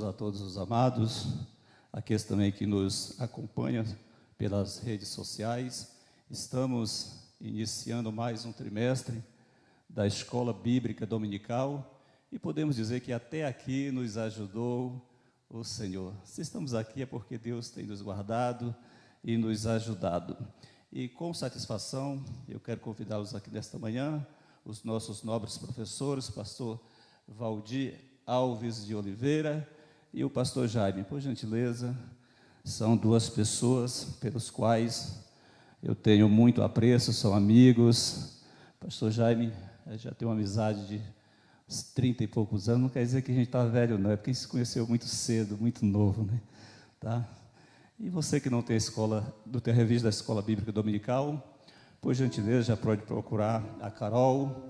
a todos os amados, aqueles também que nos acompanham pelas redes sociais. Estamos iniciando mais um trimestre da Escola Bíblica Dominical e podemos dizer que até aqui nos ajudou o Senhor. Se estamos aqui é porque Deus tem nos guardado e nos ajudado. E com satisfação, eu quero convidá-los aqui nesta manhã, os nossos nobres professores, pastor Valdir Alves de Oliveira e o pastor Jaime. Por gentileza, são duas pessoas pelos quais eu tenho muito apreço, são amigos. Pastor Jaime já tem uma amizade de 30 e poucos anos, não quer dizer que a gente está velho, não, é porque a gente se conheceu muito cedo, muito novo, né? Tá? E você que não tem tem a revista da Escola Bíblica Dominical, por gentileza, já pode procurar a Carol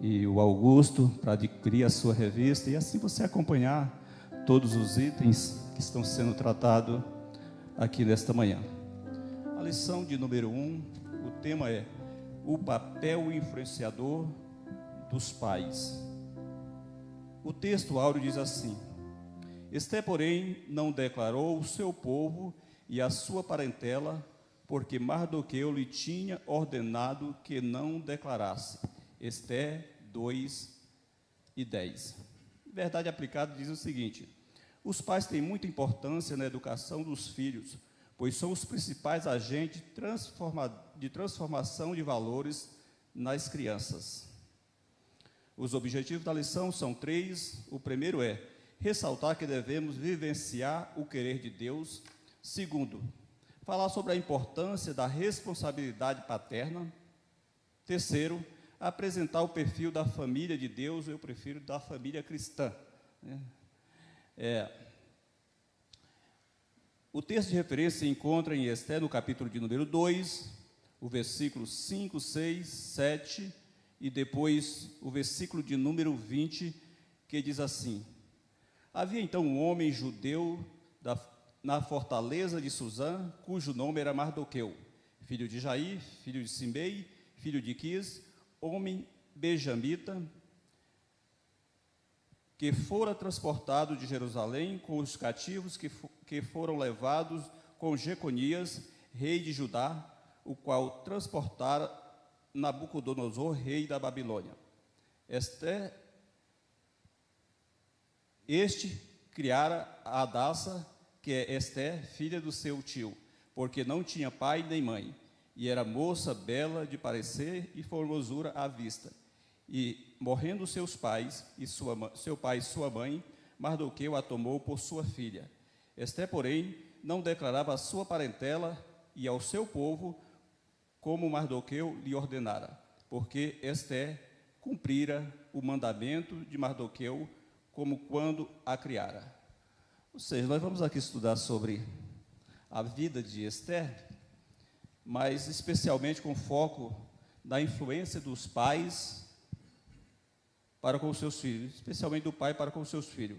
e o Augusto para adquirir a sua revista e assim você acompanhar todos os itens que estão sendo tratados aqui nesta manhã. A lição de número 1, o tema é o papel influenciador dos pais. O texto áureo diz assim: Esté, porém, não declarou o seu povo e a sua parentela, porque Mardoqueu lhe tinha ordenado que não declarasse. Esté 2:10. Verdade aplicada diz o seguinte: os pais têm muita importância na educação dos filhos, pois são os principais agentes de transformação de valores nas crianças. Os objetivos da lição são 3. O primeiro é ressaltar que devemos vivenciar o querer de Deus. Segundo, falar sobre a importância da responsabilidade paterna. Terceiro, apresentar o perfil da família de Deus, eu prefiro da família cristã. O texto de referência se encontra em Esté, no capítulo de número 2, o versículo 5, 6, 7, e depois o versículo de número 20, que diz assim: Havia então um homem judeu na fortaleza de Suzã, cujo nome era Mardoqueu, filho de Jair, filho de Simei, filho de Quis, homem benjamita, que fora transportado de Jerusalém com os cativos que foram levados com Jeconias, rei de Judá, o qual transportara Nabucodonosor, rei da Babilônia. Este criara a Adassa, que é Esté, filha do seu tio, porque não tinha pai nem mãe, e era moça bela de parecer e formosura à vista. E, morrendo seus pais, seu pai e sua mãe, Mardoqueu a tomou por sua filha. Esté, porém, não declarava a sua parentela e ao seu povo, como Mardoqueu lhe ordenara, porque Esté cumprira o mandamento de Mardoqueu, como quando a criara. Ou seja, nós vamos aqui estudar sobre a vida de Esté, mas especialmente com foco na influência dos pais para com os seus filhos, especialmente do pai para com os seus filhos.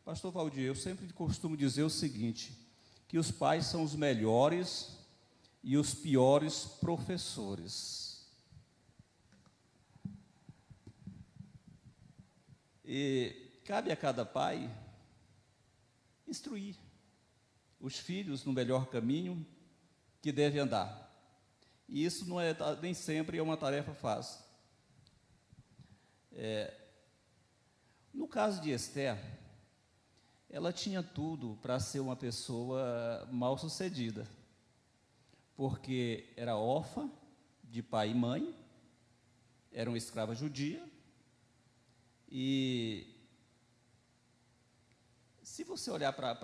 Pastor Valdir, eu sempre costumo dizer o seguinte, que os pais são os melhores e os piores professores. E cabe a cada pai instruir os filhos no melhor caminho que deve andar. E isso não é, nem sempre é uma tarefa fácil. No caso de Esté, ela tinha tudo para ser uma pessoa mal-sucedida, porque era órfã de pai e mãe, era uma escrava judia, e se você olhar para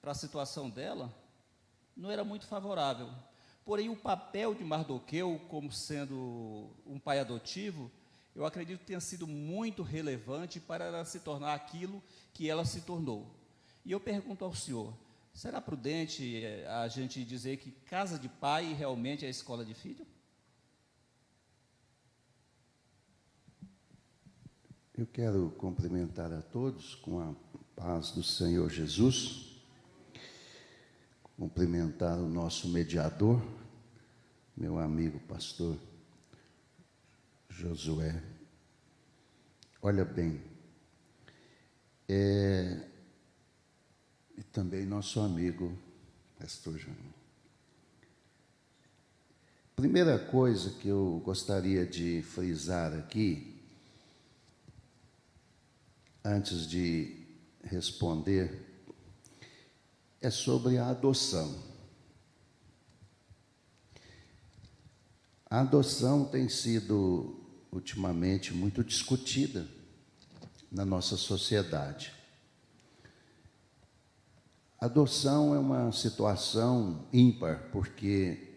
a situação dela, não era muito favorável. Porém, o papel de Mardoqueu, como sendo um pai adotivo, eu acredito que tenha sido muito relevante para ela se tornar aquilo que ela se tornou. E eu pergunto ao senhor, será prudente a gente dizer que casa de pai realmente é a escola de filho? Eu quero cumprimentar a todos com a paz do Senhor Jesus, cumprimentar o nosso mediador, meu amigo pastor Josué. Olha bem, e também nosso amigo, pastor João. Primeira coisa que eu gostaria de frisar aqui, antes de responder, é sobre a adoção. A adoção tem sido, ultimamente, muito discutida na nossa sociedade. A adoção é uma situação ímpar, porque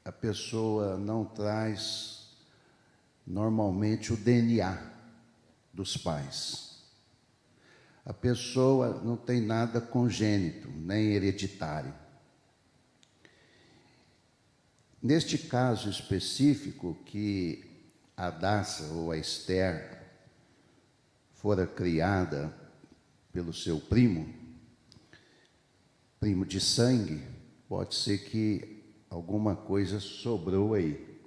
a pessoa não traz, normalmente, o DNA dos pais. A pessoa não tem nada congênito, nem hereditário. Neste caso específico, que a Daça ou a Esther fora criada pelo seu primo de sangue, pode ser que alguma coisa sobrou aí.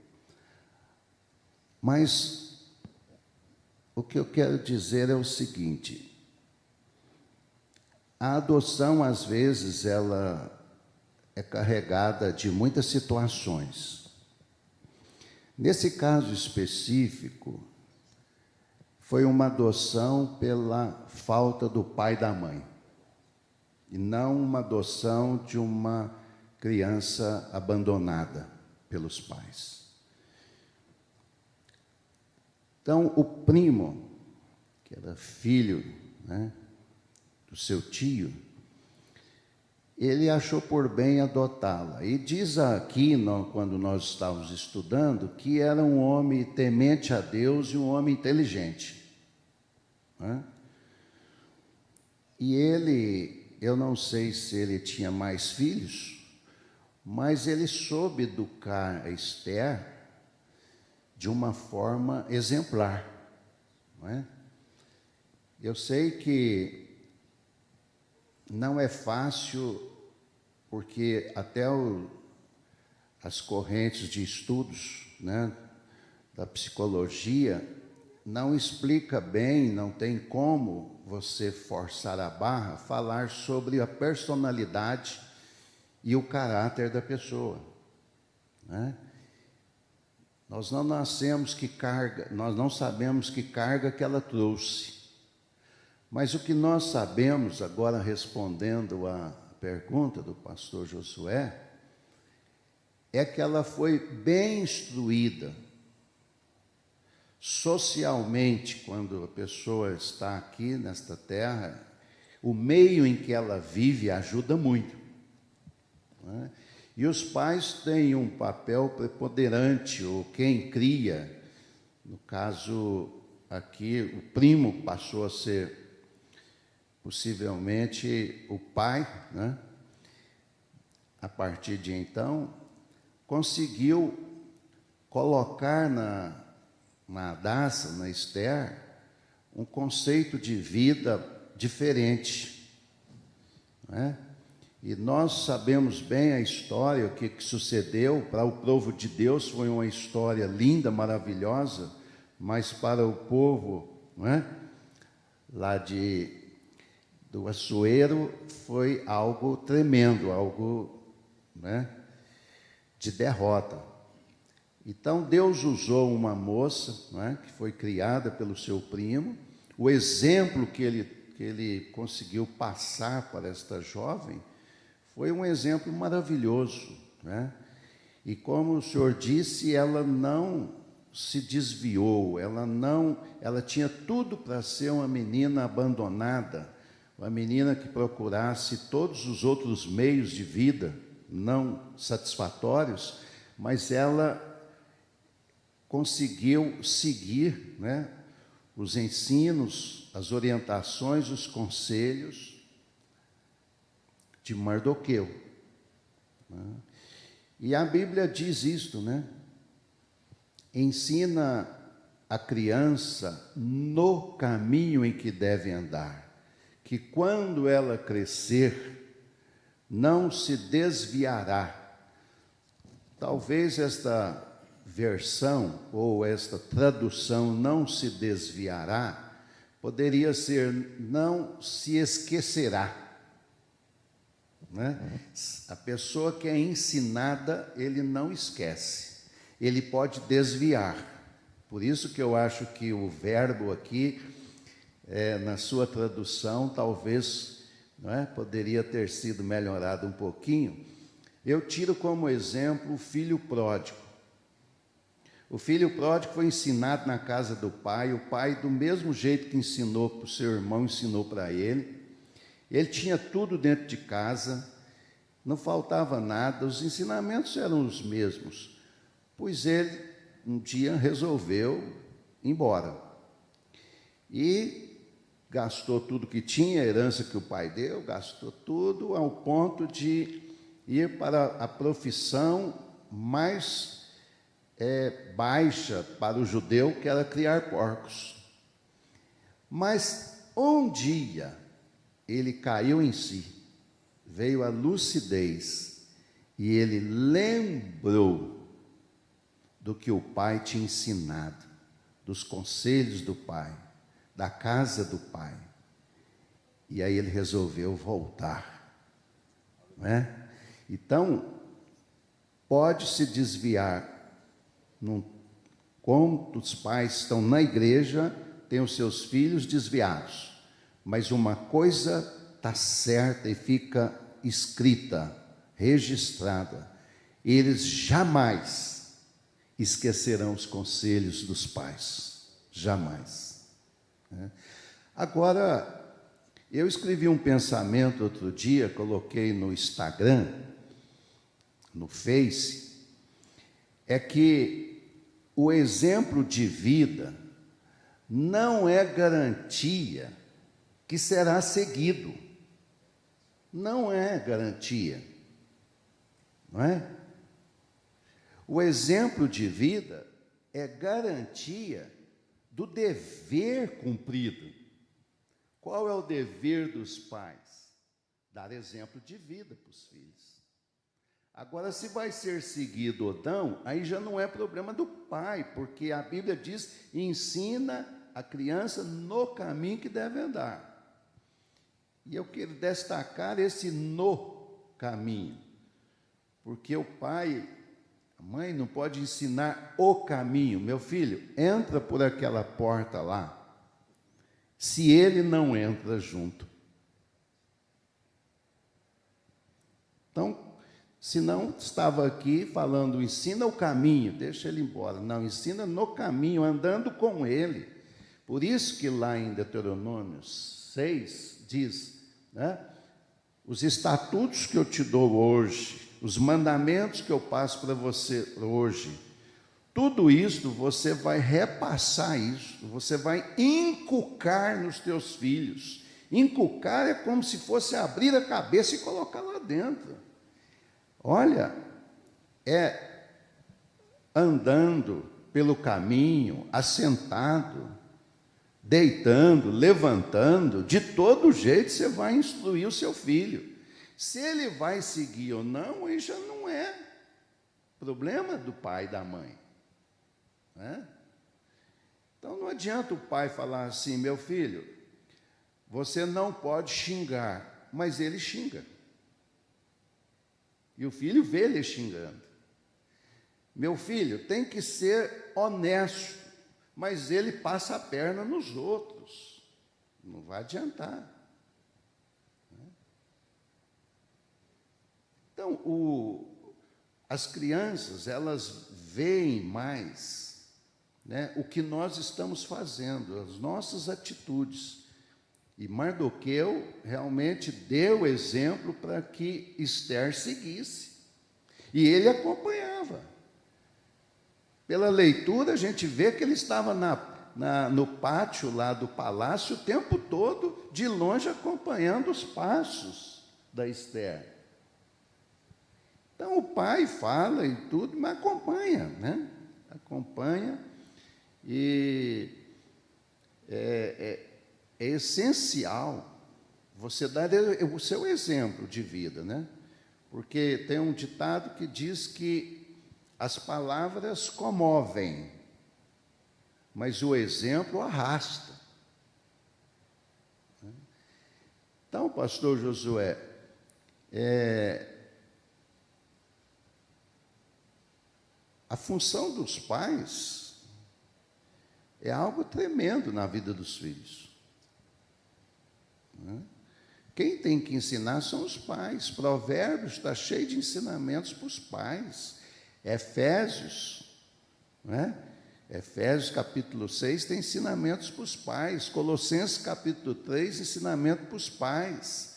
Mas o que eu quero dizer é o seguinte: a adoção, às vezes, ela é carregada de muitas situações. Nesse caso específico, foi uma adoção pela falta do pai e da mãe, e não uma adoção de uma criança abandonada pelos pais. Então, o primo, que era filho, do seu tio, ele achou por bem adotá-la. E diz aqui, quando nós estávamos estudando, que era um homem temente a Deus e um homem inteligente. E ele, eu não sei se ele tinha mais filhos, mas ele soube educar a Esther de uma forma exemplar. Eu sei que não é fácil, porque até as correntes de estudos, da psicologia não explica bem, não tem como você forçar a barra, falar sobre a personalidade e o caráter da pessoa. Nós não nascemos que carga, nós não sabemos que carga que ela trouxe. Mas o que nós sabemos, agora respondendo à pergunta do pastor Josué, é que ela foi bem instruída. Socialmente, quando a pessoa está aqui nesta terra, o meio em que ela vive ajuda muito. E os pais têm um papel preponderante, ou quem cria, no caso aqui, o primo passou a ser possivelmente o pai, a partir de então, conseguiu colocar na Daça, na Esther, um conceito de vida diferente. E nós sabemos bem a história, o que sucedeu. Para o povo de Deus foi uma história linda, maravilhosa, mas para o povo lá do Açoeiro foi algo tremendo, algo de derrota. Então Deus usou uma moça que foi criada pelo seu primo. O exemplo que ele conseguiu passar para esta jovem foi um exemplo maravilhoso. E como o senhor disse, ela não se desviou, ela tinha tudo para ser uma menina abandonada, uma menina que procurasse todos os outros meios de vida não satisfatórios, mas ela conseguiu seguir os ensinos, as orientações, os conselhos de Mardoqueu. E a Bíblia diz isto, ensina a criança no caminho em que deve andar, que quando ela crescer, não se desviará. Talvez esta versão ou esta tradução, não se desviará, poderia ser: não se esquecerá. Né? A pessoa que é ensinada, ele não esquece, ele pode desviar. Por isso que eu acho que o verbo aqui, na sua tradução, talvez, não é, poderia ter sido melhorado um pouquinho. Eu tiro como exemplo o filho pródigo. O filho pródigo foi ensinado na casa do pai. O pai, do mesmo jeito que ensinou para o seu irmão, ensinou para ele. Ele tinha tudo dentro de casa, não faltava nada, os ensinamentos eram os mesmos. Pois ele, um dia, resolveu ir embora. E gastou tudo que tinha, a herança que o pai deu, gastou tudo, ao ponto de ir para a profissão mais baixa para o judeu, que era criar porcos. Mas um dia ele caiu em si, veio a lucidez, e ele lembrou do que o pai tinha ensinado, dos conselhos do pai, da casa do pai. E aí ele resolveu voltar, não é? Então, pode se desviar. Quando os pais estão na igreja, têm os seus filhos desviados, mas uma coisa está certa e fica escrita, registrada: eles jamais esquecerão os conselhos dos pais, jamais. Agora, eu escrevi um pensamento outro dia, coloquei no Instagram, no Face, é que o exemplo de vida não é garantia que será seguido. Não é garantia, não é? O exemplo de vida é garantia do dever cumprido. Qual é o dever dos pais? Dar exemplo de vida para os filhos. Agora, se vai ser seguido ou não, aí já não é problema do pai, porque a Bíblia diz: ensina a criança no caminho que deve andar. E eu quero destacar esse no caminho, porque o pai, a mãe não pode ensinar o caminho. Meu filho, entra por aquela porta lá, se ele não entra junto. Então, se não estava aqui falando, ensina o caminho, deixa ele embora. Não, ensina no caminho, andando com ele. Por isso que lá em Deuteronômio 6 diz, né, os estatutos que eu te dou hoje, os mandamentos que eu passo para você hoje, tudo isso você vai repassar isso, você vai inculcar nos teus filhos. Inculcar é como se fosse abrir a cabeça e colocar lá dentro. Olha, é andando pelo caminho, assentado, deitando, levantando, de todo jeito você vai instruir o seu filho. Se ele vai seguir ou não, aí já não é problema do pai e da mãe, né? Então não adianta o pai falar assim: meu filho, você não pode xingar, mas ele xinga. E o filho vê ele xingando. Meu filho tem que ser honesto, mas ele passa a perna nos outros. Não vai adiantar. Então, as crianças, elas veem mais, né, o que nós estamos fazendo, as nossas atitudes. E Mardoqueu realmente deu exemplo para que Esther seguisse. E ele acompanhava. Pela leitura, a gente vê que ele estava no pátio lá do palácio o tempo todo, de longe, acompanhando os passos da Esther. Então, o pai fala e tudo, mas acompanha, né? Acompanha. E é essencial você dar o seu exemplo de vida, né? Porque tem um ditado que diz que as palavras comovem, mas o exemplo arrasta. Então, pastor Josué, a função dos pais é algo tremendo na vida dos filhos. Quem tem que ensinar são os pais. Provérbios está cheio de ensinamentos para os pais. Efésios, Efésios capítulo 6 tem ensinamentos para os pais. Colossenses capítulo 3, ensinamento para os pais.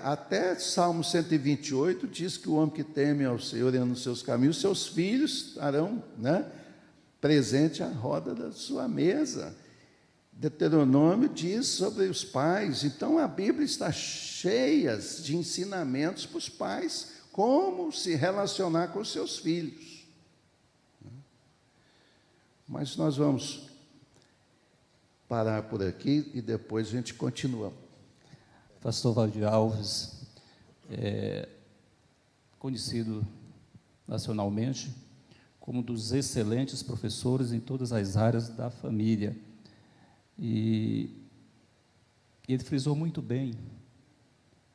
Até Salmo 128 diz que o homem que teme ao Senhor e anda nos seus caminhos, seus filhos estarão presente à roda da sua mesa. Deuteronômio diz sobre os pais. Então a Bíblia está cheia de ensinamentos para os pais, como se relacionar com os seus filhos. Mas nós vamos parar por aqui e depois a gente continua. Pastor Valdir Alves, conhecido nacionalmente como um dos excelentes professores em todas as áreas da família. E ele frisou muito bem,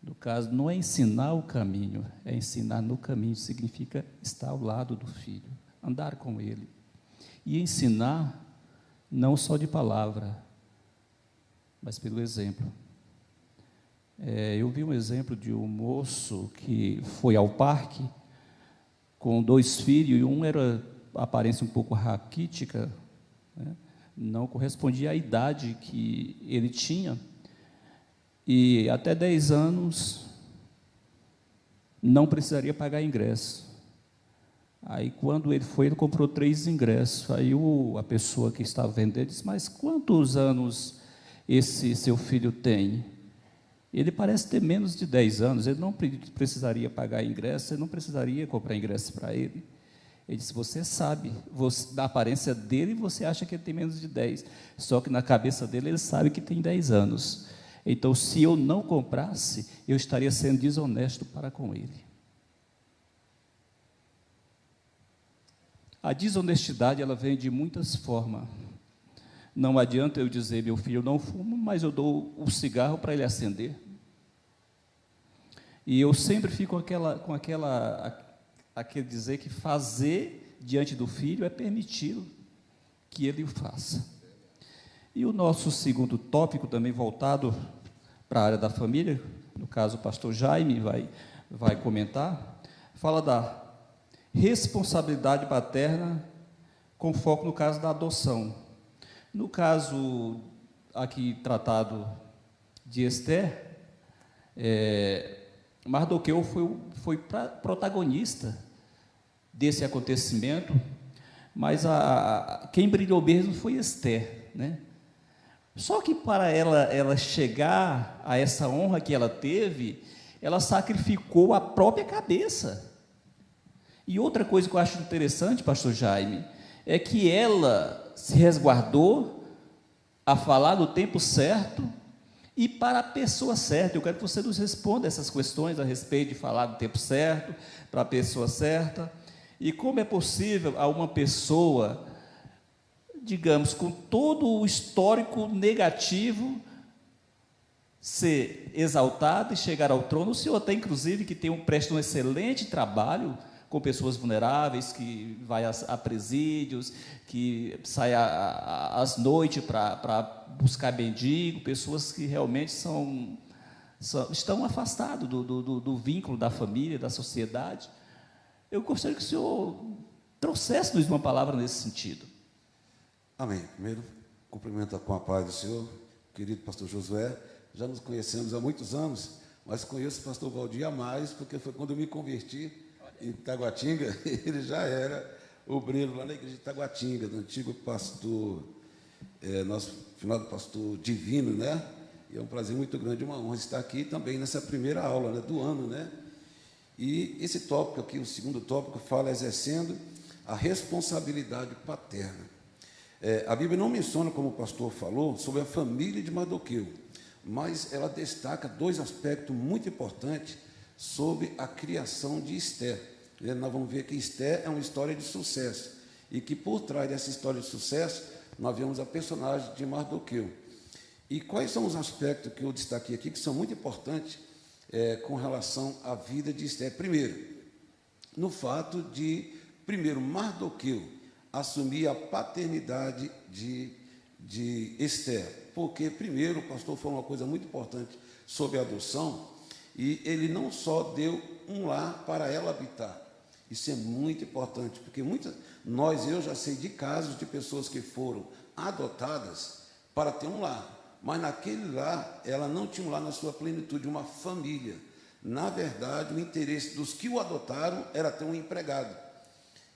no caso, não é ensinar o caminho, é ensinar no caminho, significa estar ao lado do filho, andar com ele. E ensinar não só de palavra, mas pelo exemplo. Eu vi um exemplo de um moço que foi ao parque com 2 filhos, e um era a aparência um pouco raquítica, não correspondia à idade que ele tinha, e até 10 anos não precisaria pagar ingresso. Aí, quando ele foi, ele comprou 3 ingressos. Aí a pessoa que estava vendendo disse: mas quantos anos esse seu filho tem? Ele parece ter menos de 10 anos, ele não precisaria pagar ingresso, você não precisaria comprar ingresso para ele. Ele disse: você sabe, da aparência dele, você acha que ele tem menos de 10, só que na cabeça dele, ele sabe que tem 10 anos. Então, se eu não comprasse, eu estaria sendo desonesto para com ele. A desonestidade, ela vem de muitas formas. Não adianta eu dizer: meu filho não fuma, mas eu dou o cigarro para ele acender. E eu sempre fico com aquele dizer que fazer diante do filho é permitir que ele o faça. E o nosso segundo tópico, também voltado para a área da família, no caso o pastor Jaime vai comentar, fala da responsabilidade paterna com foco no caso da adoção. No caso aqui tratado de Esther, Mardoqueu foi protagonista desse acontecimento, mas quem brilhou mesmo foi Esther, Só que para ela chegar a essa honra que ela teve, ela sacrificou a própria cabeça. E outra coisa que eu acho interessante, pastor Jaime, é que ela se resguardou a falar no tempo certo e para a pessoa certa. Eu quero que você nos responda essas questões a respeito de falar no tempo certo, para a pessoa certa, e como é possível a uma pessoa, digamos, com todo o histórico negativo, ser exaltado e chegar ao trono. O senhor até, inclusive, que presta um excelente trabalho com pessoas vulneráveis, que vai a presídios, que sai às noites para buscar mendigo, pessoas que realmente estão afastados do vínculo da família, da sociedade. Eu gostaria que o senhor trouxesse-nos uma palavra nesse sentido. Amém. Primeiro, cumprimento com a paz do Senhor, querido pastor Josué. Já nos conhecemos há muitos anos, mas conheço o pastor Valdir há mais, porque foi quando eu me converti em Taguatinga. Ele já era obreiro lá na igreja de Taguatinga, do antigo pastor, nosso finado pastor Divino, E é um prazer muito grande, uma honra estar aqui também nessa primeira aula do ano, E esse tópico aqui, o segundo tópico, fala exercendo a responsabilidade paterna. A Bíblia não menciona, como o pastor falou, sobre a família de Mardoqueu, mas ela destaca 2 aspectos muito importantes sobre a criação de Esther. Nós vamos ver que Esther é uma história de sucesso, e que por trás dessa história de sucesso, nós vemos a personagem de Mardoqueu. E quais são os aspectos que eu destaquei aqui, que são muito importantes com relação à vida de Esther? Primeiro, no fato de, Mardoqueu assumir a paternidade de Esther. Porque, primeiro, o pastor falou uma coisa muito importante sobre a adoção, e ele não só deu um lar para ela habitar. Isso é muito importante, porque eu já sei de casos de pessoas que foram adotadas para ter um lar, mas naquele lar, ela não tinha um lar na sua plenitude, uma família. Na verdade, o interesse dos que o adotaram era ter um empregado.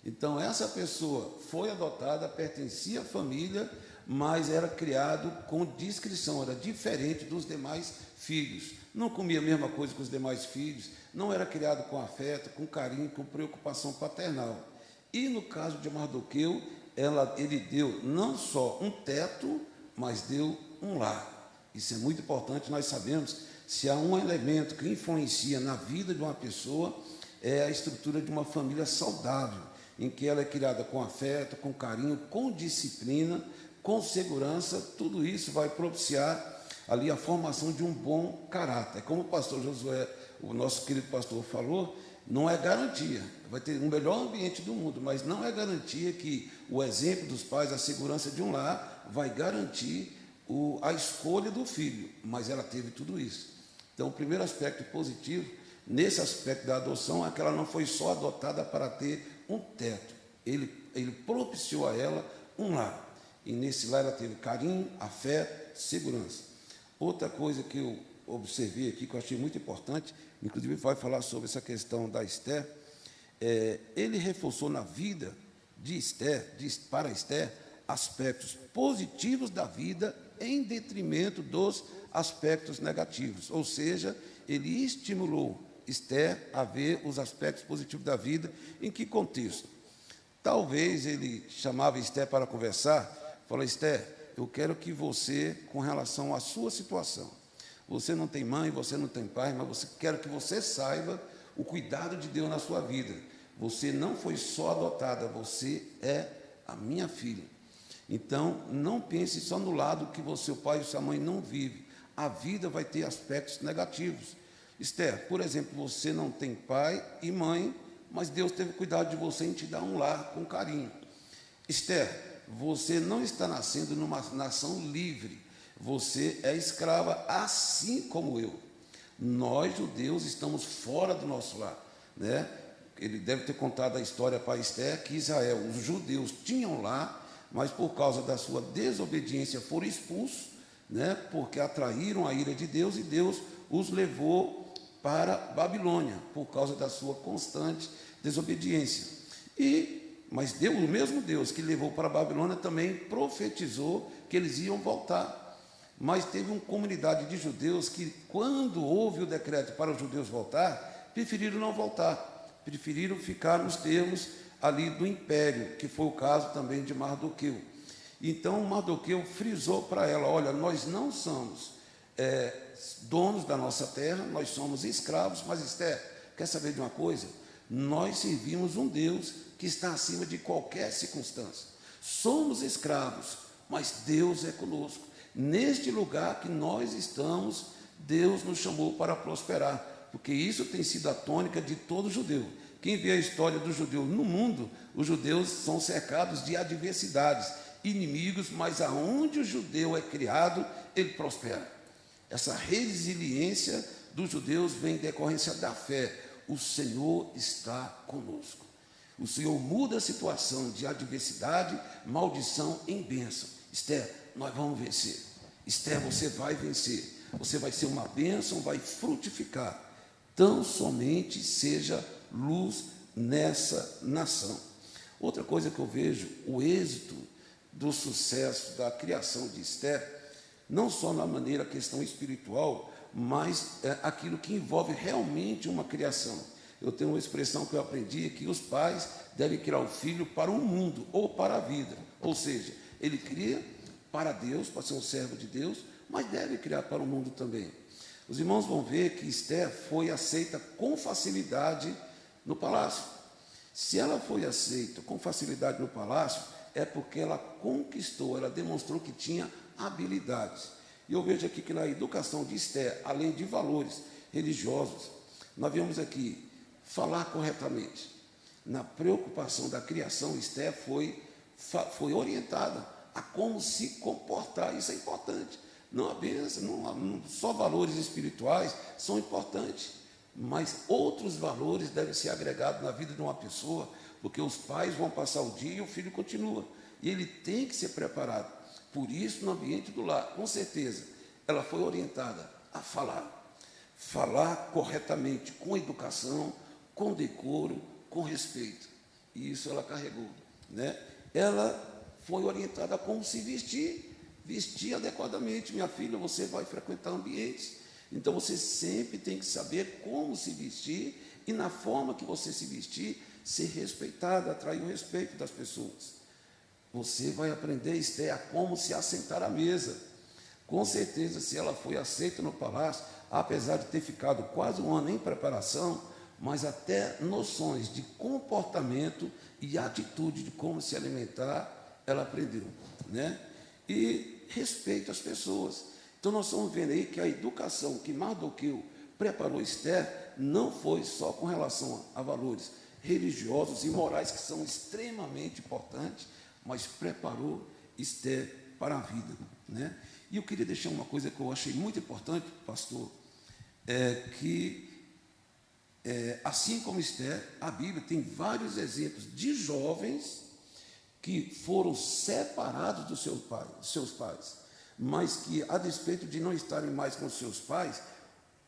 Então, essa pessoa foi adotada, pertencia à família, mas era criado com discrição, era diferente dos demais filhos. Não comia a mesma coisa que os demais filhos, não era criado com afeto, com carinho, com preocupação paternal. E no caso de Mardoqueu, ele deu não só um teto, mas deu um lar. Isso é muito importante. Nós sabemos, se há um elemento que influencia na vida de uma pessoa, é a estrutura de uma família saudável, em que ela é criada com afeto, com carinho, com disciplina, com segurança. Tudo isso vai propiciar ali a formação de um bom caráter. Como o pastor Josué, o nosso querido pastor, falou, não é garantia. Vai ter um melhor ambiente do mundo, mas não é garantia que o exemplo dos pais, a segurança de um lar, vai garantir a escolha do filho. Mas ela teve tudo isso. Então, o primeiro aspecto positivo, nesse aspecto da adoção, é que ela não foi só adotada para ter um teto. Ele propiciou a ela um lar. E nesse lar ela teve carinho, afeto, segurança. Outra coisa que eu observei aqui, que eu achei muito importante, inclusive vai falar sobre essa questão da Esther, ele reforçou na vida de Esther, para Esther, aspectos positivos da vida em detrimento dos aspectos negativos. Ou seja, ele estimulou Esther a ver os aspectos positivos da vida. Em que contexto? Talvez ele chamava Esther para conversar, falou: Esther, eu quero que você, com relação à sua situação, você não tem mãe, você não tem pai, mas quero que você saiba o cuidado de Deus na sua vida. Você não foi só adotada, você é a minha filha. Então, não pense só no lado que seu pai e sua mãe não vivem. A vida vai ter aspectos negativos. Esther, por exemplo, você não tem pai e mãe, mas Deus teve cuidado de você em te dar um lar com carinho. Esther, você não está nascendo numa nação livre, você é escrava, assim como eu. Nós, judeus, estamos fora do nosso lar, né? Ele deve ter contado a história para Esther, que Israel, os judeus tinham lá, mas por causa da sua desobediência foram expulsos, né? Porque atraíram a ira de Deus, e Deus os levou para Babilônia, por causa da sua constante desobediência. Mas Deus, o mesmo Deus que levou para a Babilônia, também profetizou que eles iam voltar. Mas teve uma comunidade de judeus que, quando houve o decreto para os judeus voltar, preferiram não voltar, preferiram ficar nos termos ali do império, que foi o caso também de Mardoqueu. Então, Mardoqueu frisou para ela: olha, nós não somos donos da nossa terra, nós somos escravos, mas Esther, quer saber de uma coisa? Nós servimos um Deus que está acima de qualquer circunstância. Somos escravos, mas Deus é conosco. Neste lugar que nós estamos, Deus nos chamou para prosperar, porque isso tem sido a tônica de todo judeu. Quem vê a história do judeu no mundo, os judeus são cercados de adversidades, inimigos, mas aonde o judeu é criado, ele prospera. Essa resiliência dos judeus vem em decorrência da fé. O Senhor está conosco. O Senhor muda a situação de adversidade, maldição em bênção. Esther, nós vamos vencer. Esther, você vai vencer. Você vai ser uma bênção, vai frutificar. Tão somente seja luz nessa nação. Outra coisa que eu vejo, o êxito do sucesso da criação de Esther, não só na maneira, questão espiritual, mas aquilo que envolve realmente uma criação. Eu tenho uma expressão que eu aprendi, que os pais devem criar o filho para o mundo ou para a vida. Ou seja, ele cria para Deus, para ser um servo de Deus, mas deve criar para o mundo também. Os irmãos vão ver que Esther foi aceita com facilidade no palácio. Se ela foi aceita com facilidade no palácio, é porque ela conquistou, ela demonstrou que tinha habilidades. E eu vejo aqui que na educação de Esther, além de valores religiosos, nós vemos aqui falar corretamente. Na preocupação da criação, Esther foi orientada a como se comportar. Isso é importante. Não apenas, só valores espirituais são importantes, mas outros valores devem ser agregados na vida de uma pessoa, porque os pais vão passar o dia e o filho continua. E ele tem que ser preparado. Por isso, no ambiente do lar, com certeza, ela foi orientada a falar corretamente, com educação, com decoro, com respeito. E isso ela carregou, né? Ela foi orientada a como se vestir adequadamente. Minha filha, você vai frequentar ambientes, então você sempre tem que saber como se vestir e, na forma que você se vestir, ser respeitada, atrair o respeito das pessoas. Você vai aprender, Esther, a como se assentar à mesa. Com certeza, se ela foi aceita no palácio, apesar de ter ficado quase um ano em preparação, mas até noções de comportamento e atitude de como se alimentar, ela aprendeu, né? E respeito às pessoas. Então, nós estamos vendo aí que a educação que Mardoqueu preparou Esther não foi só com relação a valores religiosos e morais, que são extremamente importantes, mas preparou Esther para a vida, né? E eu queria deixar uma coisa que eu achei muito importante, pastor, assim como Esther, a Bíblia tem vários exemplos de jovens que foram separados dos seus pais, mas que, a despeito de não estarem mais com seus pais,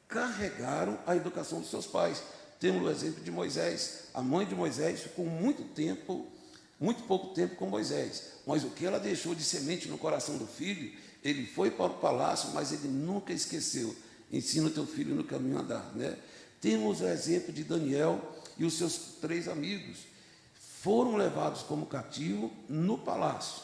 carregaram a educação dos seus pais. Temos o exemplo de Moisés. A mãe de Moisés ficou muito pouco tempo com Moisés, mas o que ela deixou de semente no coração do filho, ele foi para o palácio, mas ele nunca esqueceu. Ensina o teu filho no caminho a andar, né? Temos o exemplo de Daniel e os seus 3 amigos. Foram levados como cativo no palácio.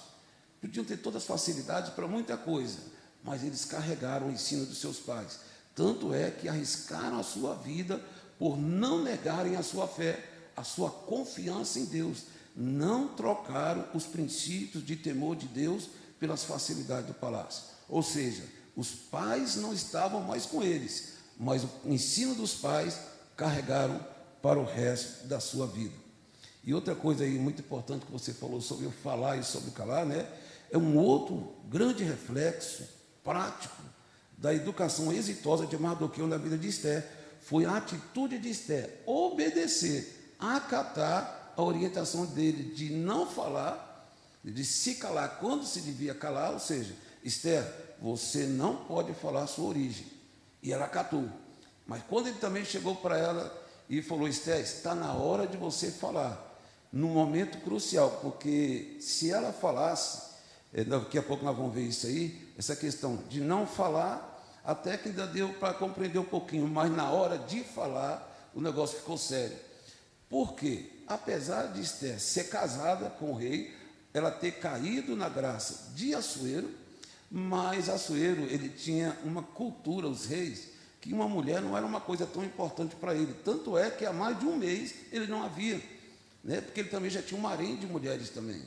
Podiam ter todas as facilidades para muita coisa, mas eles carregaram o ensino dos seus pais. Tanto é que arriscaram a sua vida por não negarem a sua fé, a sua confiança em Deus. Não trocaram os princípios de temor de Deus pelas facilidades do palácio. Ou seja, os pais não estavam mais com eles, mas o ensino dos pais carregaram para o resto da sua vida. E outra coisa aí muito importante que você falou sobre o falar e sobre o calar, né? É um outro grande reflexo prático da educação exitosa de Mardoqueu na vida de Esther. Foi a atitude de Esther obedecer, acatar a orientação dele de não falar, de se calar quando se devia calar, ou seja, Esther, você não pode falar a sua origem. E ela acatou. Mas quando ele também chegou para ela e falou, Esther, está na hora de você falar, num momento crucial, porque se ela falasse, daqui a pouco nós vamos ver isso aí, essa questão de não falar, até que ainda deu para compreender um pouquinho, mas na hora de falar, o negócio ficou sério. Por quê? Apesar de Esther ser casada com o rei, ela ter caído na graça de Assuero, mas Assuero, ele tinha uma cultura, os reis, que uma mulher não era uma coisa tão importante para ele. Tanto é que há mais de um mês ele não havia, né? Porque ele também já tinha um harém de mulheres também.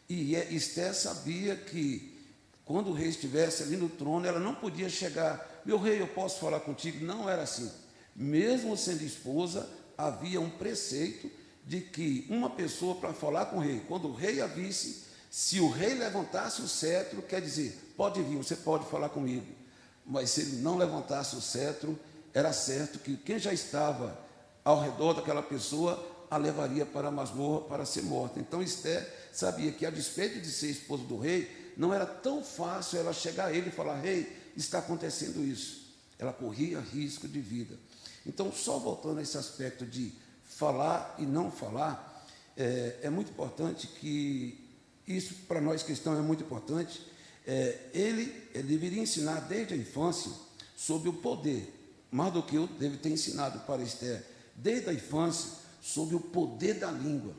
E Esther sabia que quando o rei estivesse ali no trono, ela não podia chegar, meu rei, eu posso falar contigo? Não era assim. Mesmo sendo esposa, havia um preceito de que uma pessoa para falar com o rei, quando o rei a visse, se o rei levantasse o cetro, quer dizer, pode vir, você pode falar comigo. Mas se ele não levantasse o cetro, era certo que quem já estava ao redor daquela pessoa a levaria para a masmorra para ser morta. Então Esther sabia que, a despeito de ser esposa do rei, não era tão fácil ela chegar a ele e falar, rei, está acontecendo isso. Ela corria risco de vida. Então, só voltando a esse aspecto de falar e não falar, é muito importante que, isso para nós cristãos é muito importante, ele deveria ensinar desde a infância sobre o poder. Mardoqueu deve ter ensinado para Esther, desde a infância, sobre o poder da língua,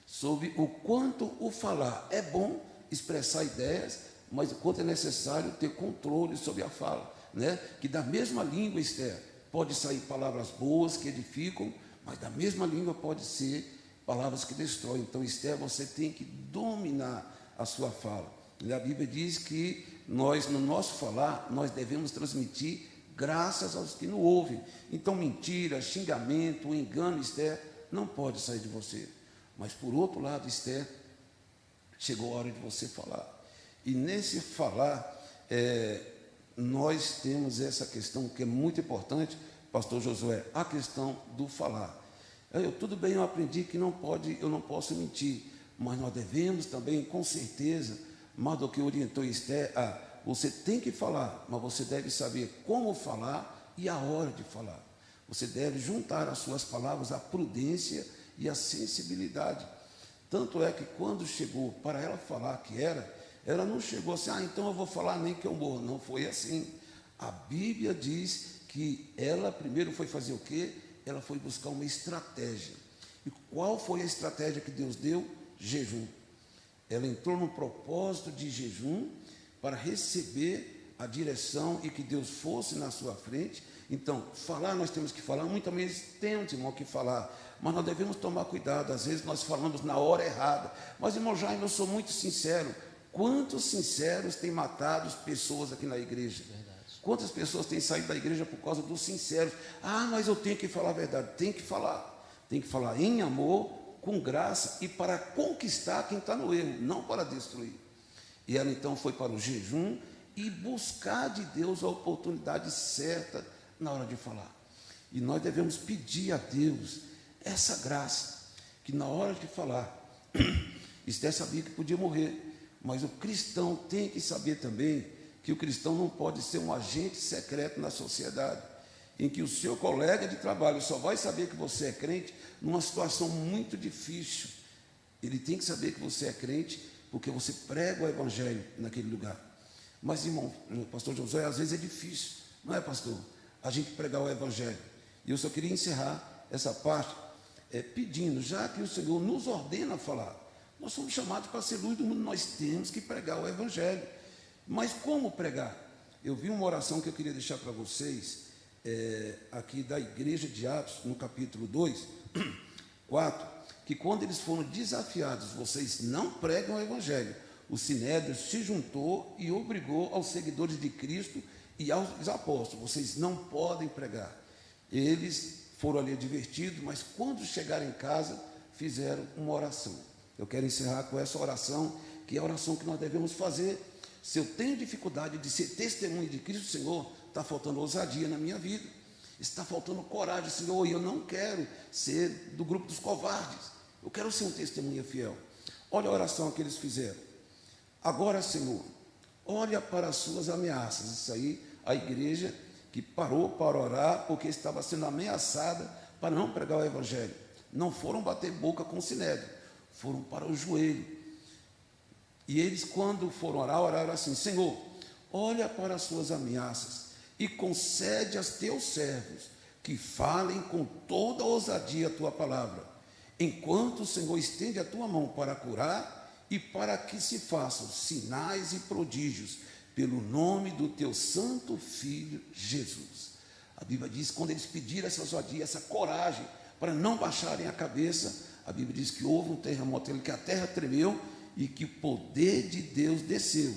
sobre o quanto o falar é bom, expressar ideias, mas o quanto é necessário ter controle sobre a fala, né? Que da mesma língua, Esther, pode sair palavras boas que edificam, mas da mesma língua pode ser palavras que destroem. Então, Esther, você tem que dominar a sua fala. A Bíblia diz que nós, no nosso falar, nós devemos transmitir graças aos que nos ouvem. Então, mentira, xingamento, engano, Esther, não pode sair de você. Mas, por outro lado, Esther, chegou a hora de você falar. E nesse falar, nós temos essa questão que é muito importante, pastor Josué, a questão do falar. Tudo bem, eu aprendi que eu não posso mentir, mas nós devemos também, com certeza, mais do que orientou Esther, você tem que falar, mas você deve saber como falar e a hora de falar. Você deve juntar as suas palavras à prudência e à sensibilidade. Tanto é que quando chegou para ela falar que ela não chegou assim, então eu vou falar nem que eu morro. Não foi assim. A Bíblia diz que ela primeiro foi fazer o quê? Ela foi buscar uma estratégia. E qual foi a estratégia que Deus deu? Jejum. Ela entrou no propósito de jejum para receber a direção e que Deus fosse na sua frente. Então, falar, nós temos que falar. Muitas vezes temos, irmão, que falar, mas nós devemos tomar cuidado. Às vezes nós falamos na hora errada. Mas, irmão Jaime, eu sou muito sincero. Quantos sinceros têm matado as pessoas aqui na igreja? Verdade. Quantas pessoas têm saído da igreja por causa dos sinceros? Mas eu tenho que falar a verdade. Tem que falar. Tem que falar em amor, com graça e para conquistar quem está no erro, não para destruir. E ela então foi para o jejum e buscar de Deus a oportunidade certa na hora de falar. E nós devemos pedir a Deus essa graça, que na hora de falar, Esther sabia que podia morrer, mas o cristão tem que saber também que o cristão não pode ser um agente secreto na sociedade, em que o seu colega de trabalho só vai saber que você é crente numa situação muito difícil. Ele tem que saber que você é crente porque você prega o evangelho naquele lugar. Mas, irmão, pastor Josué, às vezes é difícil, não é, pastor? A gente pregar o evangelho. E eu só queria encerrar essa parte pedindo, já que o Senhor nos ordena a falar, nós somos chamados para ser luz do mundo, nós temos que pregar o evangelho. Mas como pregar? Eu vi uma oração que eu queria deixar para vocês, aqui da igreja de Atos, no capítulo 2, 4, que quando eles foram desafiados, vocês não pregam o evangelho, o Sinédrio se juntou e obrigou aos seguidores de Cristo e aos apóstolos, vocês não podem pregar. Eles foram ali advertidos, mas quando chegaram em casa, fizeram uma oração. Eu quero encerrar com essa oração, que é a oração que nós devemos fazer. Se eu tenho dificuldade de ser testemunha de Cristo, Senhor, está faltando ousadia na minha vida, está faltando coragem, Senhor, e eu não quero ser do grupo dos covardes, eu quero ser um testemunha fiel. Olha a oração que eles fizeram. Agora, Senhor, olha para as suas ameaças. Isso aí, a igreja que parou para orar porque estava sendo ameaçada para não pregar o evangelho. Não foram bater boca com o Sinédrio, foram para o joelho. E eles, quando foram orar, oraram assim: Senhor, olha para as suas ameaças e concede aos teus servos que falem com toda ousadia a tua palavra, enquanto o Senhor estende a tua mão para curar e para que se façam sinais e prodígios pelo nome do teu santo Filho Jesus. A Bíblia diz, quando eles pediram essa ousadia, essa coragem, para não baixarem a cabeça, a Bíblia diz que houve um terremoto, que a terra tremeu e que o poder de Deus desceu.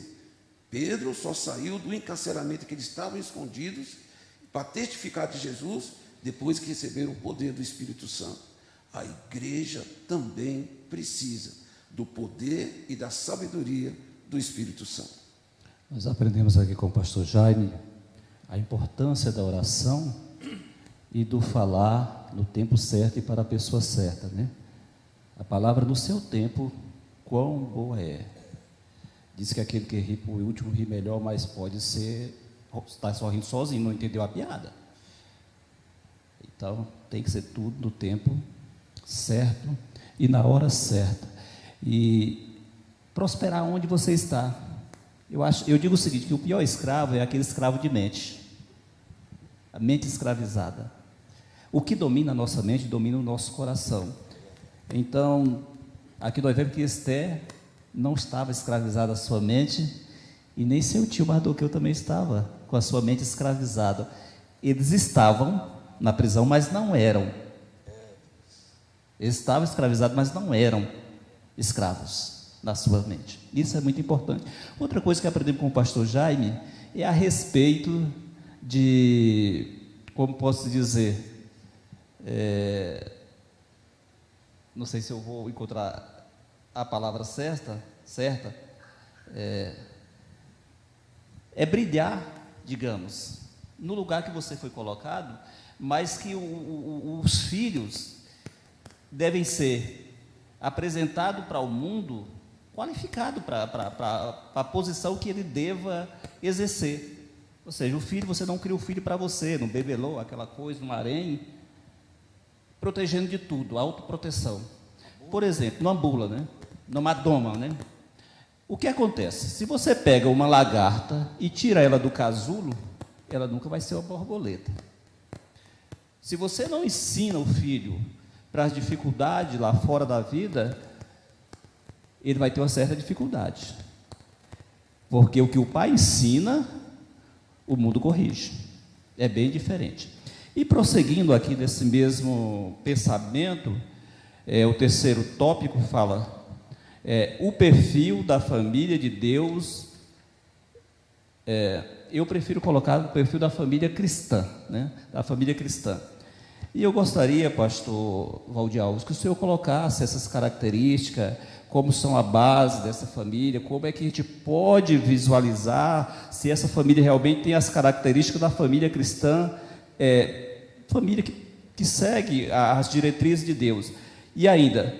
Pedro só saiu do encarceramento que eles estavam escondidos para testificar de Jesus depois que receberam o poder do Espírito Santo. A igreja também precisa do poder e da sabedoria do Espírito Santo. Nós aprendemos aqui com o pastor Jaime a importância da oração e do falar no tempo certo e para a pessoa certa, né? A palavra no seu tempo, quão boa é. Diz que aquele que ri por último ri melhor, mas pode ser, está só rindo sozinho, não entendeu a piada. Então, tem que ser tudo no tempo certo e na hora certa. E prosperar onde você está. Eu digo o seguinte, que o pior escravo é aquele escravo de mente. A mente escravizada. O que domina a nossa mente, domina o nosso coração. Então, aqui nós vemos que Esther não estava escravizada a sua mente, e nem seu tio Mardoqueu também estava com a sua mente escravizada. Eles estavam na prisão, mas não eram. Eles estavam escravizados, mas não eram escravos. na sua mente. Isso é muito importante. Outra coisa que aprendemos com o pastor Jaime é a respeito de, como posso dizer, não sei se eu vou encontrar a palavra certa, é brilhar, digamos, no lugar que você foi colocado, mas que os filhos devem ser apresentados para o mundo qualificado para a posição que ele deva exercer. Ou seja, o filho, você não cria o filho para você, no bebelô, aquela coisa, no harém, protegendo de tudo, autoproteção. Por exemplo, numa bula, né? Numa doma, né? O que acontece? Se você pega uma lagarta e tira ela do casulo, ela nunca vai ser uma borboleta. Se você não ensina o filho para as dificuldades lá fora da vida, ele vai ter uma certa dificuldade. Porque o que o pai ensina, o mundo corrige. É bem diferente. E prosseguindo aqui nesse mesmo pensamento, o terceiro tópico fala o perfil da família de Deus. Eu prefiro colocar o perfil da família cristã, né? Da família cristã. E eu gostaria, pastor Valdir Alves, que o senhor colocasse essas características, como são a base dessa família, como é que a gente pode visualizar se essa família realmente tem as características da família cristã, família que segue as diretrizes de Deus. E ainda,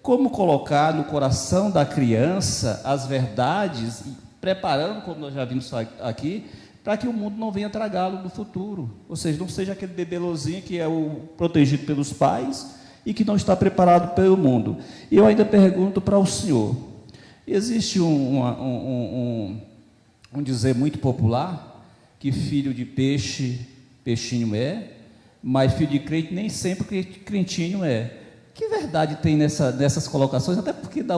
como colocar no coração da criança as verdades, preparando, como nós já vimos aqui, para que o mundo não venha tragá-lo no futuro. Ou seja, não seja aquele bebelozinho que é protegido pelos pais e que não está preparado pelo mundo. E eu ainda pergunto para o senhor, existe um dizer muito popular, que filho de peixe, peixinho é, mas filho de crente nem sempre crentinho é. Que verdade tem nessas colocações? Até porque da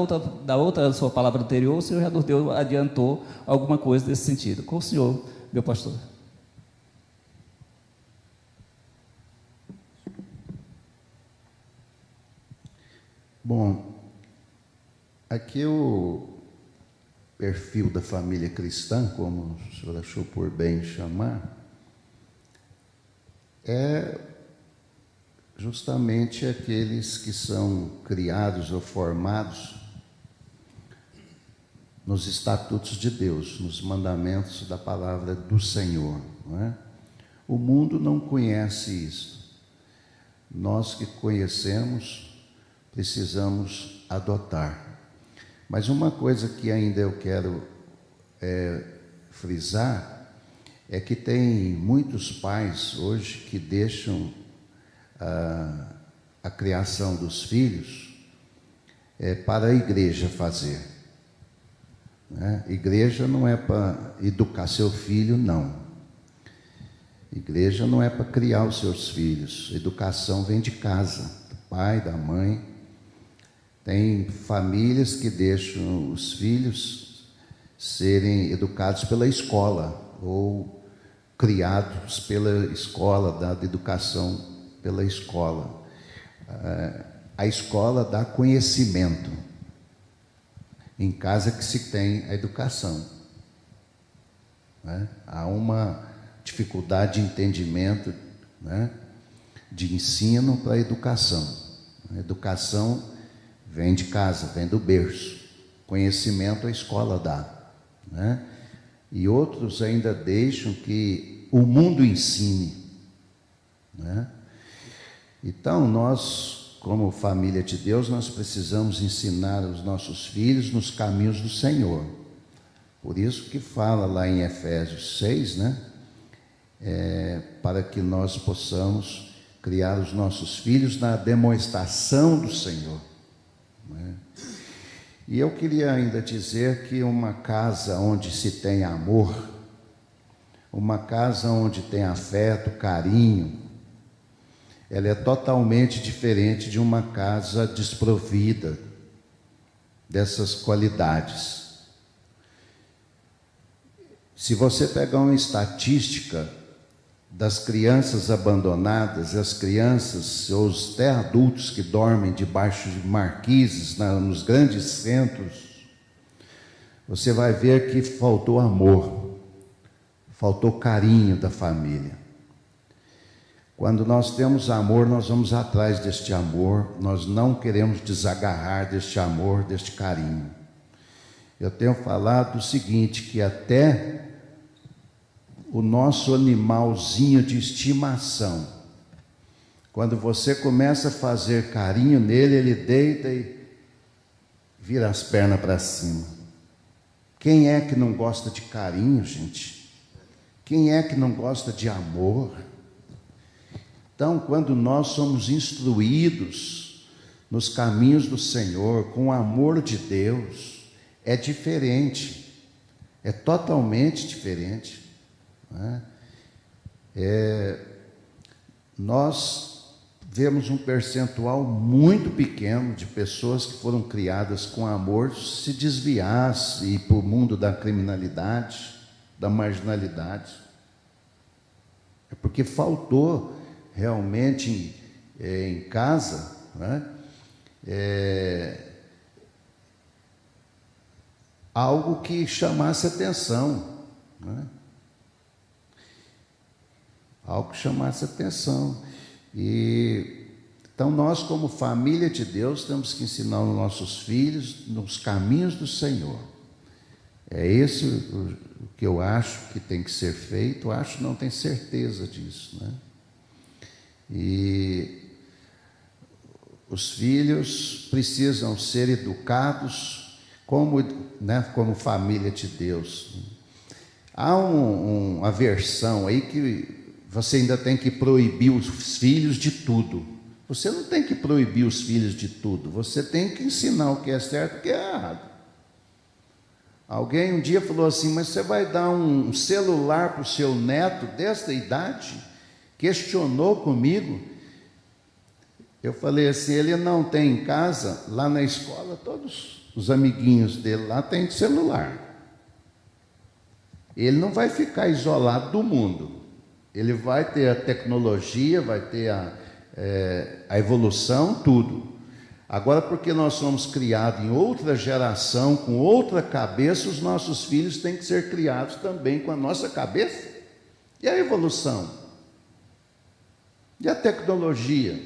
outra sua palavra anterior, o senhor já adiantou alguma coisa desse sentido. Com o senhor, meu pastor. Bom, aqui o perfil da família cristã, como o senhor achou por bem chamar, é justamente aqueles que são criados ou formados nos estatutos de Deus, nos mandamentos da palavra do Senhor, não é? O mundo não conhece isso. Nós que conhecemos, precisamos adotar. Mas uma coisa que ainda eu quero frisar é que tem muitos pais hoje que deixam a criação dos filhos para a igreja fazer. Né? Igreja não é para educar seu filho, não. Igreja não é para criar os seus filhos. Educação vem de casa, do pai, da mãe. Tem famílias que deixam os filhos serem educados pela escola ou criados pela escola, dada educação pela escola. A escola dá conhecimento. Em casa que se tem a educação. Né? Há uma dificuldade de entendimento, né? De ensino para a educação. A educação vem de casa, vem do berço. Conhecimento a escola dá. Né? E outros ainda deixam que o mundo ensine. Né? Então, nós, como família de Deus, nós precisamos ensinar os nossos filhos nos caminhos do Senhor. Por isso que fala lá em Efésios 6, né? Para que nós possamos criar os nossos filhos na demonstração do Senhor. Né? E eu queria ainda dizer que uma casa onde se tem amor, uma casa onde tem afeto, carinho, ela é totalmente diferente de uma casa desprovida dessas qualidades. Se você pegar uma estatística das crianças abandonadas, as crianças ou os até adultos que dormem debaixo de marquises nos grandes centros, você vai ver que faltou amor, faltou carinho da família. Quando nós temos amor, nós vamos atrás deste amor, nós não queremos desagarrar deste amor, deste carinho. Eu tenho falado o seguinte, que até o nosso animalzinho de estimação, quando você começa a fazer carinho nele, ele deita e vira as pernas para cima. Quem é que não gosta de carinho, gente? Quem é que não gosta de amor? Então, quando nós somos instruídos nos caminhos do Senhor, com o amor de Deus, é diferente, é totalmente diferente. Não é? Nós vemos um percentual muito pequeno de pessoas que foram criadas com amor se desviasse e ir para o mundo da criminalidade, da marginalidade. É porque faltou realmente em casa, né, algo que chamasse atenção, né? Algo que chamasse atenção. E então nós, como família de Deus, temos que ensinar os nossos filhos nos caminhos do Senhor. É esse o que eu acho que tem que ser feito. Acho, não tenho certeza disso, né? E os filhos precisam ser educados como, né, como família de Deus. Há uma versão aí que você ainda tem que proibir os filhos de tudo. Você não tem que proibir os filhos de tudo, você tem que ensinar o que é certo e o que é errado. Alguém um dia falou assim, mas você vai dar um celular para o seu neto desta idade? Questionou comigo. Eu falei assim, ele não tem em casa, lá na escola, todos os amiguinhos dele lá têm celular. Ele não vai ficar isolado do mundo. Ele vai ter a tecnologia, vai ter a evolução, tudo. Agora, porque nós somos criados em outra geração, com outra cabeça, os nossos filhos têm que ser criados também com a nossa cabeça. E a evolução? E a tecnologia?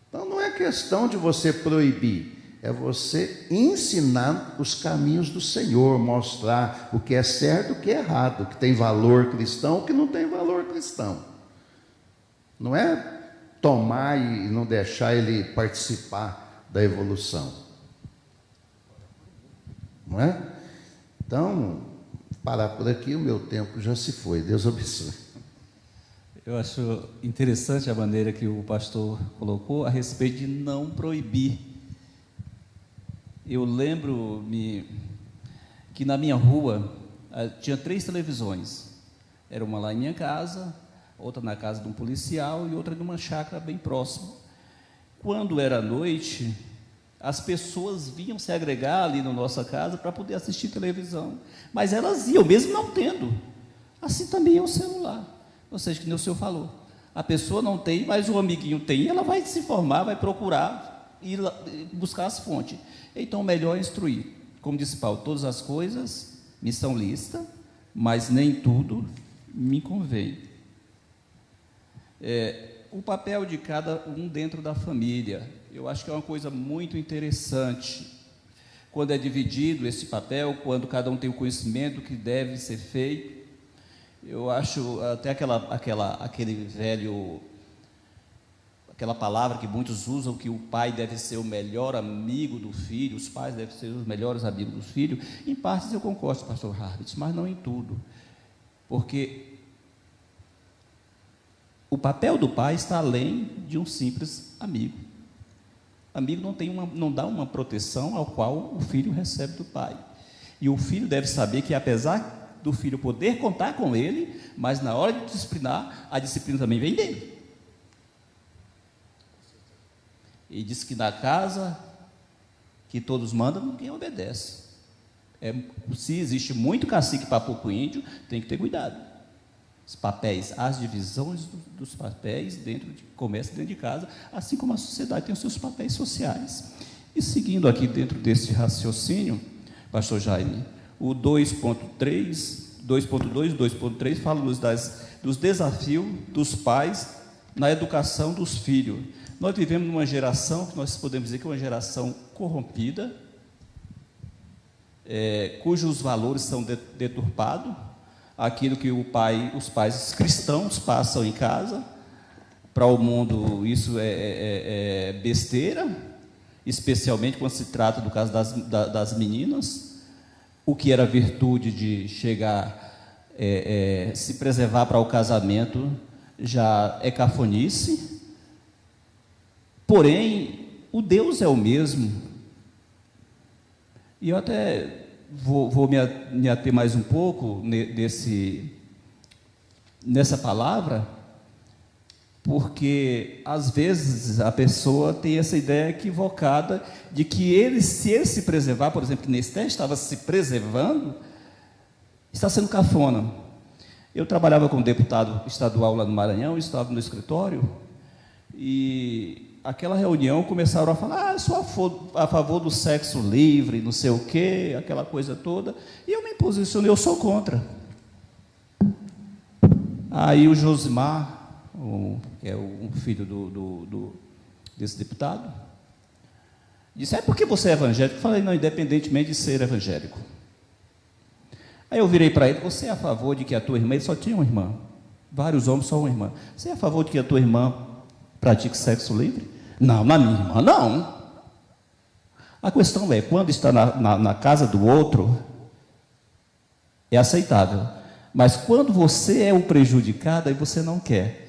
Então não é questão de você proibir, é você ensinar os caminhos do Senhor, mostrar o que é certo e o que é errado, o que tem valor cristão, o que não tem valor cristão. Não é tomar e não deixar ele participar da evolução. Não é? Então, parar por aqui, o meu tempo já se foi. Deus abençoe. Eu acho interessante a maneira que o pastor colocou a respeito de não proibir. Eu lembro-me que na minha rua tinha 3 televisões. Era uma lá em minha casa, outra na casa de um policial e outra numa chácara bem próxima. Quando era noite, as pessoas vinham se agregar ali na nossa casa para poder assistir televisão. Mas elas iam, mesmo não tendo. Assim também é o celular. Ou seja, que nem o senhor falou, a pessoa não tem, mas o amiguinho tem, ela vai se informar, vai procurar, ir buscar as fontes. Então, melhor é instruir. Como disse Paulo, todas as coisas me são lícitas, mas nem tudo me convém. O papel de cada um dentro da família, eu acho que é uma coisa muito interessante. Quando é dividido esse papel, quando cada um tem o conhecimento que deve ser feito, eu acho até aquela palavra que muitos usam, que o pai deve ser o melhor amigo do filho, os pais devem ser os melhores amigos do filho. Em partes eu concordo, pastor Harvitz, mas não em tudo. Porque o papel do pai está além de um simples amigo. Amigo não dá uma proteção ao qual o filho recebe do pai. E o filho deve saber que, apesar do filho poder contar com ele, mas na hora de disciplinar, a disciplina também vem dele. E diz que na casa que todos mandam, ninguém obedece. Se existe muito cacique para pouco índio, tem que ter cuidado. Os papéis, as divisões dos papéis começam dentro de casa, assim como a sociedade tem os seus papéis sociais. E seguindo aqui dentro desse raciocínio, pastor Jaime. O 2.3, 2.2, 2.3 fala-nos dos desafios dos pais na educação dos filhos. Nós vivemos numa geração que nós podemos dizer que é uma geração corrompida, cujos valores são deturpados, aquilo que os pais cristãos passam em casa, para o mundo isso é besteira, especialmente quando se trata do caso das meninas, o que era virtude de chegar, se preservar para o casamento, já é cafonice. Porém, o Deus é o mesmo. E eu até vou me ater mais um pouco nessa palavra, porque às vezes a pessoa tem essa ideia equivocada de que se ele se preservar, por exemplo, que nesse teste estava se preservando, está sendo cafona. Eu trabalhava como deputado estadual lá no Maranhão, estava no escritório, e aquela reunião começaram a falar, eu sou a favor do sexo livre, não sei o quê, aquela coisa toda, e eu me posicionei, eu sou contra. Aí o Josimar, que é um filho desse deputado, disse, por que você é evangélico? Eu falei, não, independentemente de ser evangélico. Aí eu virei para ele, você é a favor de que a tua irmã, ele só tinha uma irmã, vários homens, só uma irmã, você é a favor de que a tua irmã pratique sexo livre? Não, na minha irmã não. A questão é, quando está na casa do outro, é aceitável, mas quando você é o prejudicado, aí você não quer.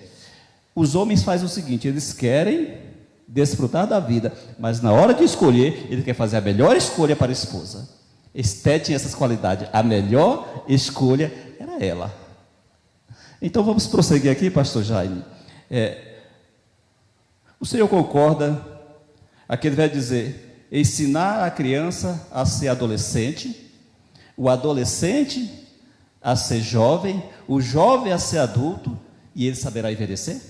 Os homens fazem o seguinte, eles querem desfrutar da vida, mas na hora de escolher, ele quer fazer a melhor escolha para a esposa. Esté tinha essas qualidades, a melhor escolha era ela. Então vamos prosseguir aqui, pastor Jaime. O senhor concorda? Aqui ele vai dizer, ensinar a criança a ser adolescente, o adolescente a ser jovem, o jovem a ser adulto, e ele saberá envelhecer?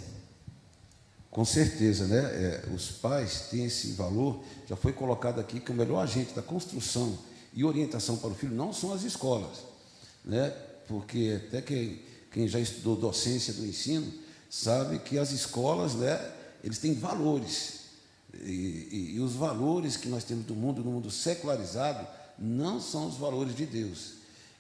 Com certeza, né? Os pais têm esse valor, já foi colocado aqui que o melhor agente da construção e orientação para o filho não são as escolas, né? Porque até quem já estudou docência do ensino sabe que as escolas, né, eles têm valores, e os valores que nós temos no mundo secularizado, não são os valores de Deus.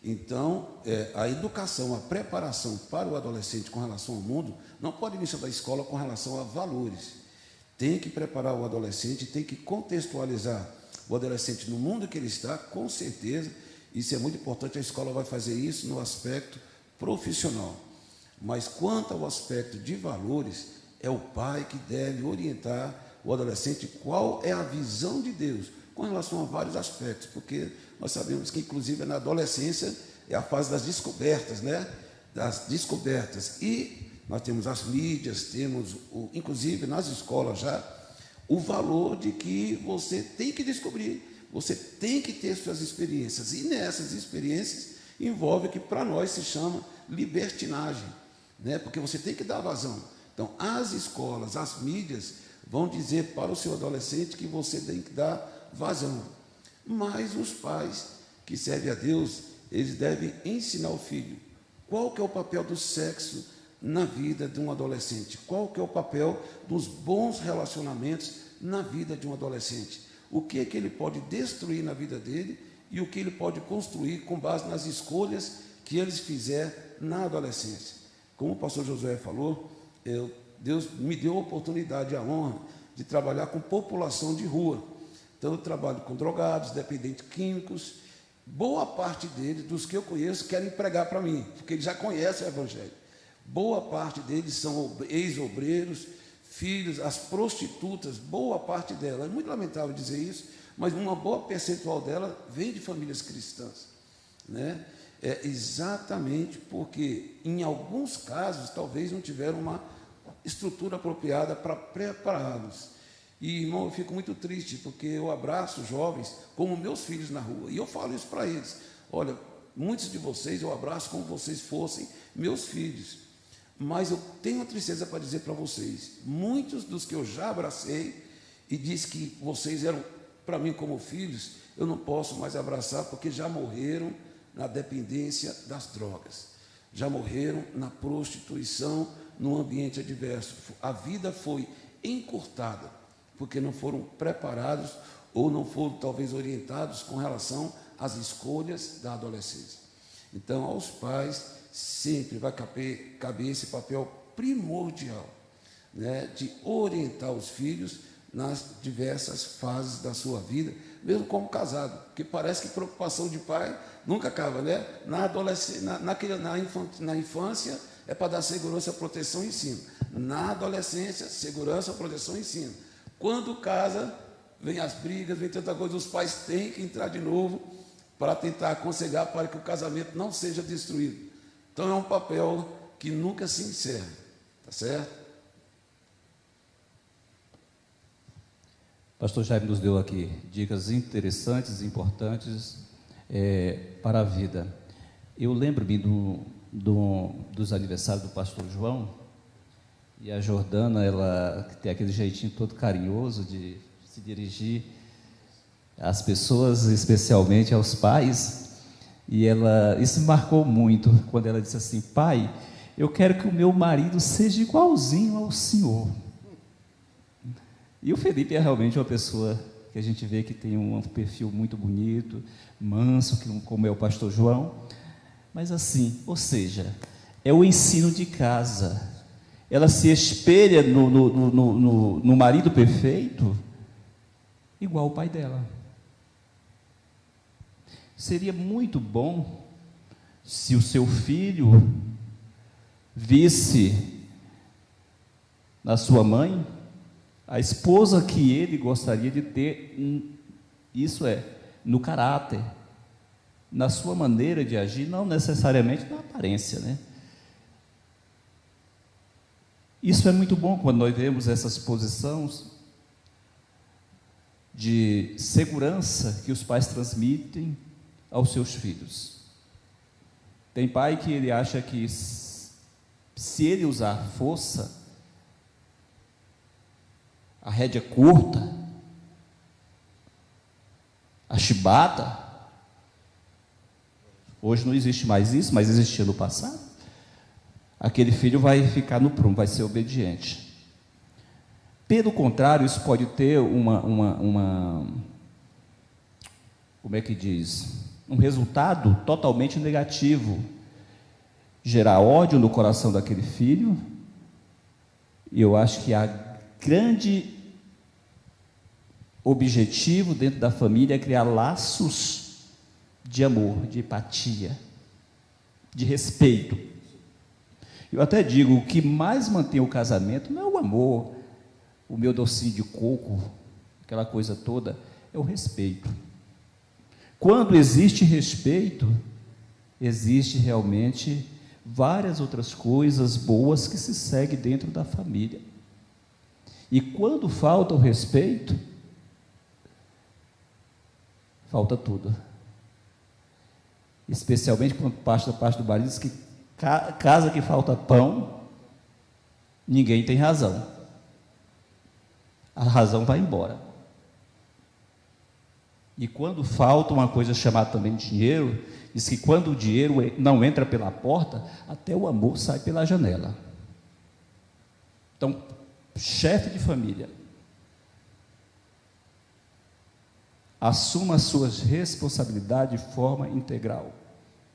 Então, a educação, a preparação para o adolescente com relação ao mundo, não pode vir da escola com relação a valores. Tem que preparar o adolescente, tem que contextualizar o adolescente no mundo que ele está, com certeza, isso é muito importante, a escola vai fazer isso no aspecto profissional. Mas quanto ao aspecto de valores, é o pai que deve orientar o adolescente qual é a visão de Deus com relação a vários aspectos, porque nós sabemos que, inclusive, na adolescência é a fase das descobertas, né? Das descobertas. E nós temos as mídias, temos, inclusive, nas escolas já, o valor de que você tem que descobrir, você tem que ter suas experiências. E nessas experiências envolve o que para nós se chama libertinagem, né? Porque você tem que dar vazão. Então, as escolas, as mídias vão dizer para o seu adolescente que você tem que dar vazão. Mas os pais que servem a Deus, eles devem ensinar o filho qual que é o papel do sexo na vida de um adolescente, qual que é o papel dos bons relacionamentos na vida de um adolescente, o que é que ele pode destruir na vida dele e o que ele pode construir com base nas escolhas que eles fizer na adolescência. Como o pastor Josué falou, Deus me deu a oportunidade, a honra de trabalhar com população de rua. Então, eu trabalho com drogados, dependentes químicos. Boa parte deles, dos que eu conheço, querem pregar para mim, porque eles já conhecem o Evangelho. Boa parte deles são ex-obreiros, filhos, as prostitutas, boa parte delas. É muito lamentável dizer isso, mas uma boa percentual dela vem de famílias cristãs, né? É exatamente porque, em alguns casos, talvez não tiveram uma estrutura apropriada para prepará-los. E, irmão, eu fico muito triste, porque eu abraço jovens como meus filhos na rua, e eu falo isso para eles. Olha, muitos de vocês eu abraço como vocês fossem meus filhos, mas eu tenho uma tristeza para dizer para vocês, muitos dos que eu já abracei, e disse que vocês eram para mim, como filhos, eu não posso mais abraçar porque já morreram na dependência das drogas, já morreram na prostituição, num ambiente adverso. A vida foi encurtada porque não foram preparados ou não foram talvez orientados com relação às escolhas da adolescência. Então, aos pais sempre vai caber esse papel primordial, né, de orientar os filhos nas diversas fases da sua vida, mesmo como casado, porque parece que preocupação de pai nunca acaba, né? Na adolescência, na infância é para dar segurança, proteção e ensino. Na adolescência, segurança, proteção e ensino. Quando casa, vem as brigas, vem tanta coisa, os pais têm que entrar de novo para tentar aconselhar para que o casamento não seja destruído. Então é um papel que nunca se encerra, tá certo? Pastor Jaime nos deu aqui dicas interessantes e importantes para a vida. Eu lembro-me dos aniversários do pastor João, e a Jordana, ela tem aquele jeitinho todo carinhoso de se dirigir às pessoas, especialmente aos pais, e isso me marcou muito, quando ela disse assim: pai, eu quero que o meu marido seja igualzinho ao senhor. E o Felipe é realmente uma pessoa que a gente vê que tem um perfil muito bonito, manso, como é o pastor João, mas assim, ou seja, é o ensino de casa. Ela se espelha no marido perfeito, igual o pai dela. Seria muito bom se o seu filho visse na sua mãe a esposa que ele gostaria de ter, isso é, no caráter, na sua maneira de agir, não necessariamente na aparência, né? Isso é muito bom quando nós vemos essas posições de segurança que os pais transmitem aos seus filhos. Tem pai que ele acha que se ele usar força, a rédea curta, a chibata, hoje não existe mais isso, mas existia no passado, aquele filho vai ficar no prumo, vai ser obediente. Pelo contrário, isso pode ter como é que diz? Um resultado totalmente negativo, gerar ódio no coração daquele filho, e eu acho que a grande objetivo dentro da família é criar laços de amor, de empatia, de respeito. Eu até digo, o que mais mantém o casamento não é o amor, o meu docinho de coco, aquela coisa toda, é o respeito. Quando existe respeito, existe realmente várias outras coisas boas que se seguem dentro da família. E quando falta o respeito, falta tudo. Especialmente quando parte do marido diz que casa que falta pão, ninguém tem razão. A razão vai embora. E quando falta uma coisa chamada também dinheiro, diz que quando o dinheiro não entra pela porta, até o amor sai pela janela. Então, chefe de família, assuma as suas responsabilidades de forma integral.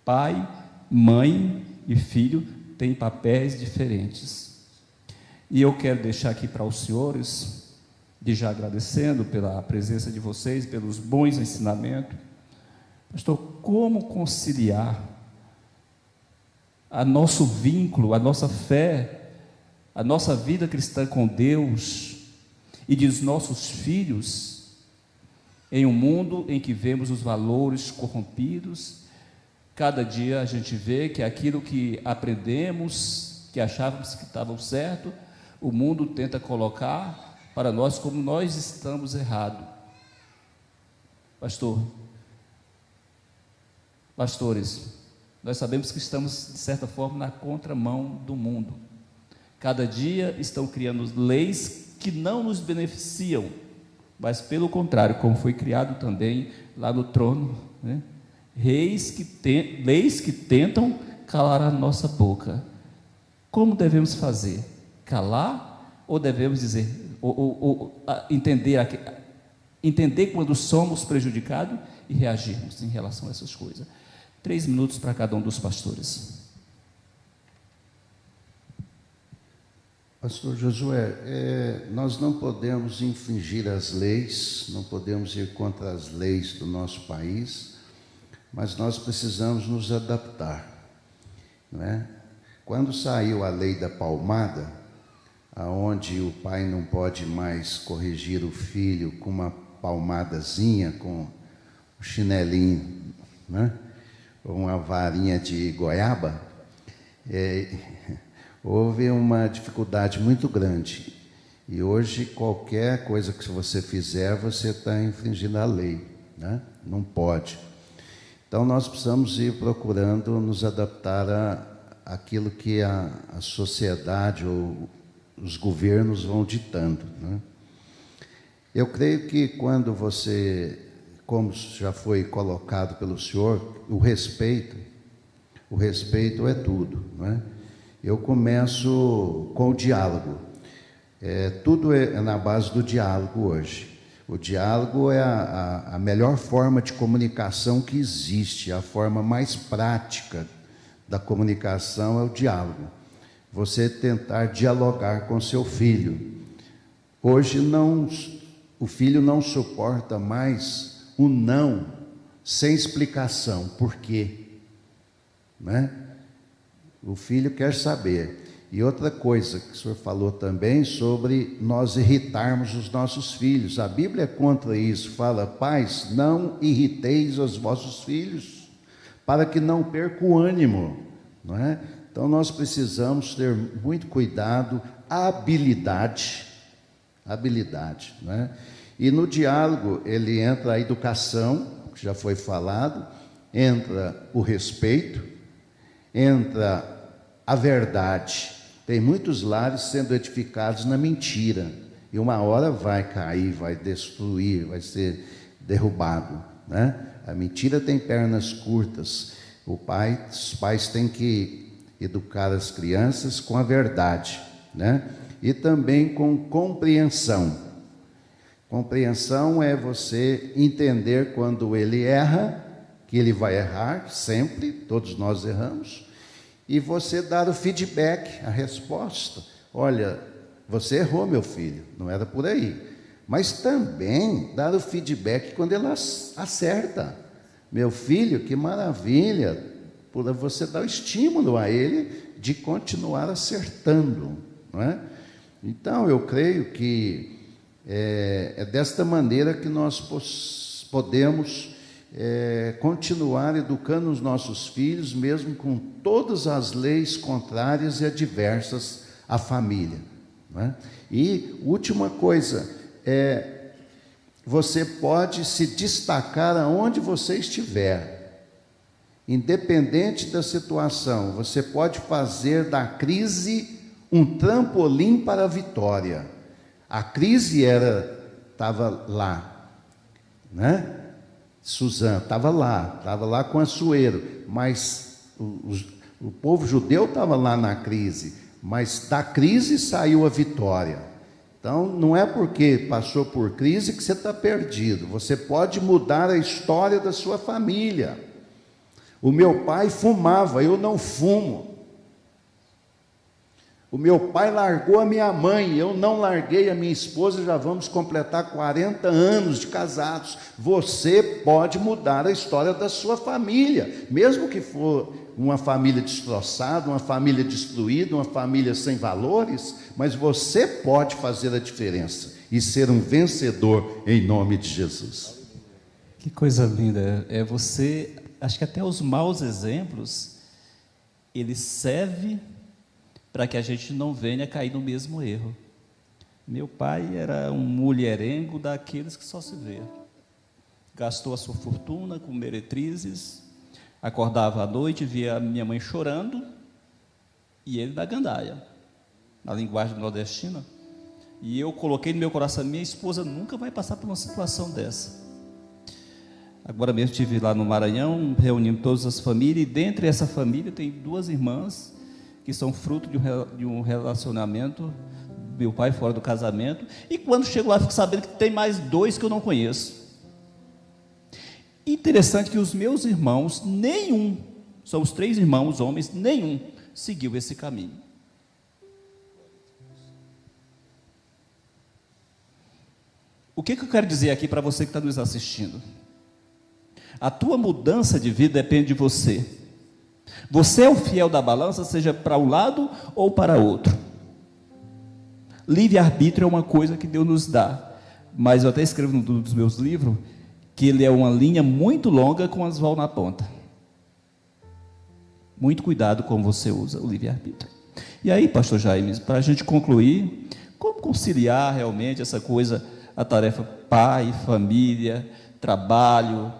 Pai, mãe e filho têm papéis diferentes. E eu quero deixar aqui para os senhores, de já agradecendo pela presença de vocês, pelos bons ensinamentos. Pastor, como conciliar a nosso vínculo, a nossa fé, a nossa vida cristã com Deus e dos nossos filhos em um mundo em que vemos os valores corrompidos? Cada dia a gente vê que aquilo que aprendemos, que achávamos que estava certo, o mundo tenta colocar para nós como nós estamos errados. Pastores, nós sabemos que estamos, de certa forma, na contramão do mundo. Cada dia estão criando leis que não nos beneficiam, mas pelo contrário, como foi criado também lá no trono, né? Leis que tentam calar a nossa boca. Como devemos fazer? Calar ou devemos dizer, entender quando somos prejudicados e reagirmos em relação a essas coisas? 3 minutos para cada um dos pastores. Pastor Josué, nós não podemos infringir as leis, não podemos ir contra as leis do nosso país, mas nós precisamos nos adaptar, não é? Quando saiu a lei da palmada, aonde o pai não pode mais corrigir o filho com uma palmadazinha, com um chinelinho, né? Ou uma varinha de goiaba, houve uma dificuldade muito grande. E hoje, qualquer coisa que você fizer, você está infringindo a lei, né? Não pode. Então, nós precisamos ir procurando nos adaptar àquilo que a sociedade ou os governos vão ditando, né? Eu creio que quando você, como já foi colocado pelo senhor, o respeito é tudo, não é? Eu começo com o diálogo. Tudo é na base do diálogo hoje. O diálogo é a melhor forma de comunicação que existe, a forma mais prática da comunicação é o diálogo. Você tentar dialogar com seu filho. Hoje o filho não suporta mais o não sem explicação. Por quê? Né? O filho quer saber. E outra coisa que o senhor falou também sobre nós irritarmos os nossos filhos. A Bíblia é contra isso. Fala: pais, não irriteis os vossos filhos, para que não percam o ânimo, não é? Então nós precisamos ter muito cuidado, habilidade, não é? E no diálogo ele entra a educação, que já foi falado, entra o respeito, entra a verdade. Tem muitos lares sendo edificados na mentira, e uma hora vai cair, vai destruir, vai ser derrubado, né? A mentira tem pernas curtas. Os pais têm que educar as crianças com a verdade, né? E também com compreensão. Compreensão é você entender quando ele erra, que ele vai errar sempre, todos nós erramos, e você dar o feedback, a resposta. Olha, você errou, meu filho, não era por aí. Mas também dar o feedback quando ele acerta. Meu filho, que maravilha, por você dar o estímulo a ele de continuar acertando, não é? Então, eu creio que é desta maneira que nós podemos continuar educando os nossos filhos, mesmo com todas as leis contrárias e adversas à família, não é? E última coisa, você pode se destacar aonde você estiver, independente da situação. Você pode fazer da crise um trampolim para a vitória. A crise estava lá, né? Suzana estava lá com Assuero, mas o povo judeu estava lá na crise, mas da crise saiu a vitória. Então, não é porque passou por crise que você está perdido. Você pode mudar a história da sua família. O meu pai fumava, eu não fumo. O meu pai largou a minha mãe, eu não larguei a minha esposa, já vamos completar 40 anos de casados. Você pode mudar a história da sua família, mesmo que for uma família destroçada, uma família destruída, uma família sem valores, mas você pode fazer a diferença e ser um vencedor em nome de Jesus. Que coisa linda, você, acho que até os maus exemplos, eles servem para que a gente não venha cair no mesmo erro. Meu pai era um mulherengo daqueles que só se vê. Gastou a sua fortuna com meretrizes, acordava à noite, via a minha mãe chorando, e ele da gandaia, na linguagem nordestina. E eu coloquei no meu coração, minha esposa nunca vai passar por uma situação dessa. Agora mesmo estive lá no Maranhão, reunindo todas as famílias, e dentre essa família tem 2 irmãs que são fruto de um relacionamento, meu pai fora do casamento, e quando chego lá fico sabendo que tem mais 2 que eu não conheço. Interessante que os meus irmãos, nenhum, são os 3 irmãos homens, nenhum seguiu esse caminho. O que eu quero dizer aqui para você que está nos assistindo? A tua mudança de vida depende de você. Você é o fiel da balança, seja para um lado ou para outro. Livre-arbítrio é uma coisa que Deus nos dá, mas eu até escrevo num dos meus livros que ele é uma linha muito longa com anzol na ponta. Muito cuidado como você usa o livre-arbítrio. E aí, pastor Jaime, para a gente concluir, como conciliar realmente essa coisa, a tarefa pai, família, trabalho,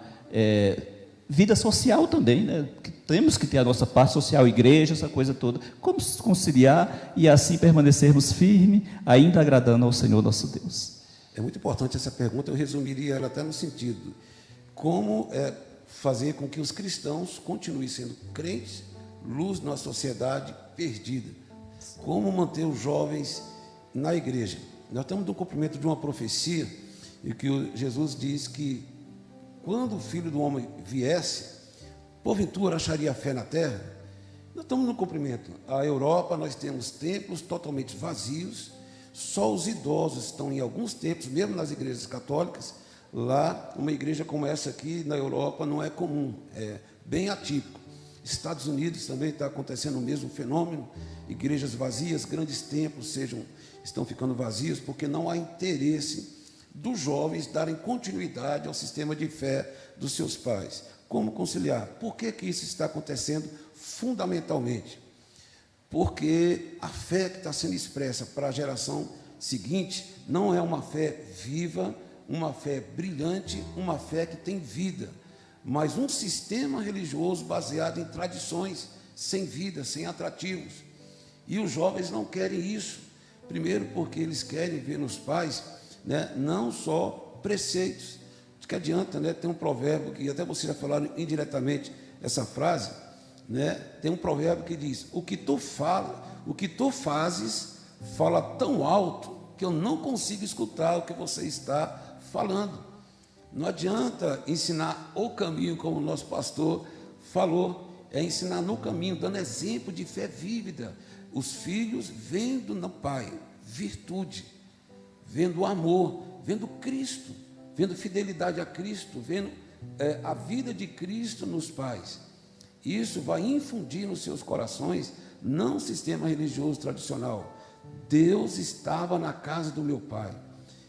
vida social também, né? Temos que ter a nossa parte social, igreja, essa coisa toda. Como conciliar e assim permanecermos firmes, ainda agradando ao Senhor nosso Deus? É muito importante essa pergunta, eu resumiria ela até no sentido, como fazer com que os cristãos continuem sendo crentes, luz na sociedade perdida. Como manter os jovens na igreja. Nós estamos no cumprimento de uma profecia, em que Jesus diz que quando o Filho do Homem viesse, porventura acharia fé na terra? Nós estamos no cumprimento. A Europa, nós temos templos totalmente vazios, só os idosos estão em alguns templos, mesmo nas igrejas católicas. Lá, uma igreja como essa aqui na Europa não é comum, é bem atípico. Estados Unidos também está acontecendo o mesmo fenômeno, igrejas vazias, grandes templos estão ficando vazios, porque não há interesse dos jovens darem continuidade ao sistema de fé dos seus pais. Como conciliar? Por que isso está acontecendo fundamentalmente? Porque a fé que está sendo expressa para a geração seguinte não é uma fé viva, uma fé brilhante, uma fé que tem vida, mas um sistema religioso baseado em tradições, sem vida, sem atrativos. E os jovens não querem isso, primeiro porque eles querem ver nos pais, né, não só preceitos. De que adianta, né? Tem um provérbio, que até vocês já falaram indiretamente essa frase, né? Tem um provérbio que diz: o que tu fazes, fala tão alto que eu não consigo escutar o que você está falando. Não adianta ensinar o caminho, como o nosso pastor falou, é ensinar no caminho, dando exemplo de fé vívida. Os filhos vendo no pai virtude, vendo amor, vendo Cristo, vendo fidelidade a Cristo, vendo a vida de Cristo nos pais. Isso vai infundir nos seus corações, não um sistema religioso tradicional. Deus estava na casa do meu pai.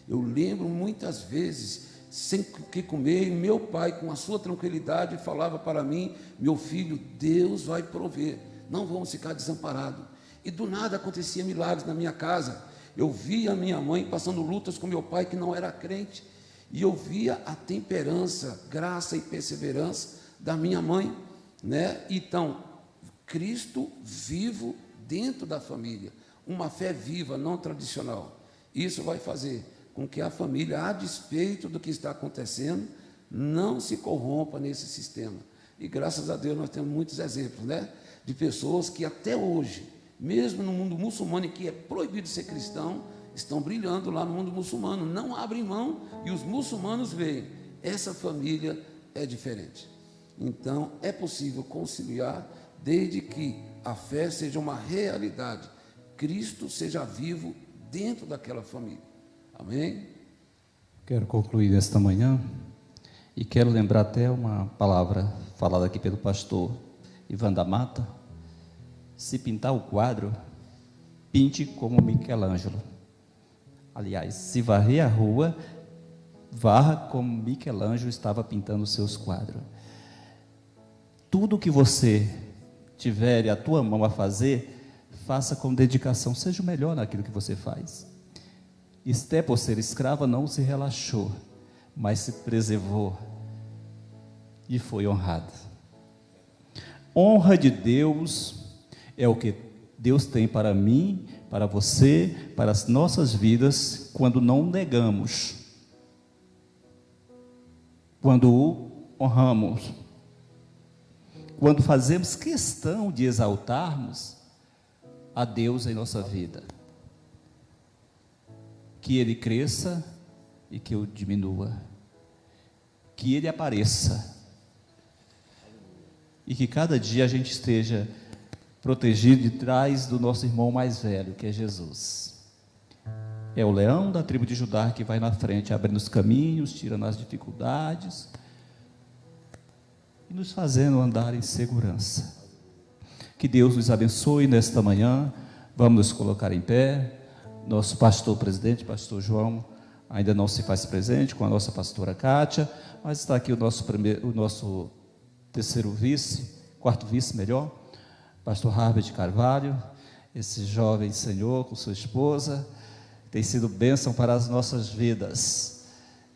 Eu lembro muitas vezes, sem o que comer, e meu pai, com a sua tranquilidade, falava para mim: meu filho, Deus vai prover, não vamos ficar desamparados. E do nada acontecia milagres na minha casa. Eu via a minha mãe passando lutas com meu pai, que não era crente, e eu via a temperança, graça e perseverança da minha mãe, né? Então, Cristo vivo dentro da família, uma fé viva, não tradicional. Isso vai fazer com que a família, a despeito do que está acontecendo, não se corrompa nesse sistema. E graças a Deus nós temos muitos exemplos, né? De pessoas que até hoje, mesmo no mundo muçulmano, em que é proibido ser cristão, estão brilhando lá no mundo muçulmano, não abrem mão, e os muçulmanos veem, essa família é diferente. Então, é possível conciliar, desde que a fé seja uma realidade, Cristo seja vivo dentro daquela família. Amém? Quero concluir nesta manhã, e quero lembrar até uma palavra falada aqui pelo pastor Ivan da Mata: se pintar o quadro, pinte como Michelangelo. Aliás, se varrer a rua, varra como Michelangelo estava pintando os seus quadros. Tudo que você tiver a tua mão a fazer, faça com dedicação, seja o melhor naquilo que você faz. Esté, por ser escrava, não se relaxou, mas se preservou e foi honrada. Honra de Deus é o que Deus tem para mim, para você, para as nossas vidas, quando não negamos, quando o honramos, quando fazemos questão de exaltarmos a Deus em nossa vida. Que Ele cresça e que eu diminua. Que Ele apareça. E que cada dia a gente esteja protegido de trás do nosso irmão mais velho, que é Jesus. É o leão da tribo de Judá que vai na frente, abrindo os caminhos, tirando as dificuldades e nos fazendo andar em segurança. Que Deus nos abençoe nesta manhã. Vamos nos colocar em pé. Nosso pastor presidente, pastor João, ainda não se faz presente com a nossa pastora Kátia, mas está aqui o nosso terceiro vice, quarto vice melhor, pastor Herbert Carvalho, esse jovem senhor com sua esposa, tem sido bênção para as nossas vidas.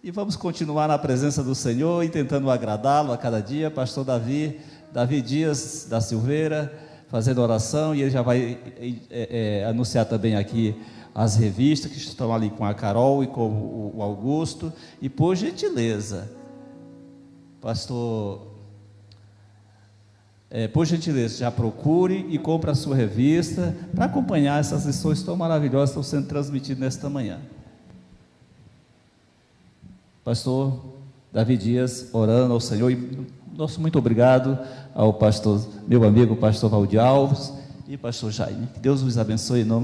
E vamos continuar na presença do Senhor e tentando agradá-lo a cada dia. Pastor Davi Dias da Silveira, fazendo oração, e ele já vai anunciar também aqui as revistas que estão ali com a Carol e com o Augusto. E por gentileza, pastor, por gentileza, já procure e compre a sua revista para acompanhar essas lições tão maravilhosas que estão sendo transmitidas nesta manhã. Pastor Davi Dias, orando ao Senhor, e nosso muito obrigado ao pastor, meu amigo pastor Valdir Alves e pastor Jaime. Que Deus os abençoe em nome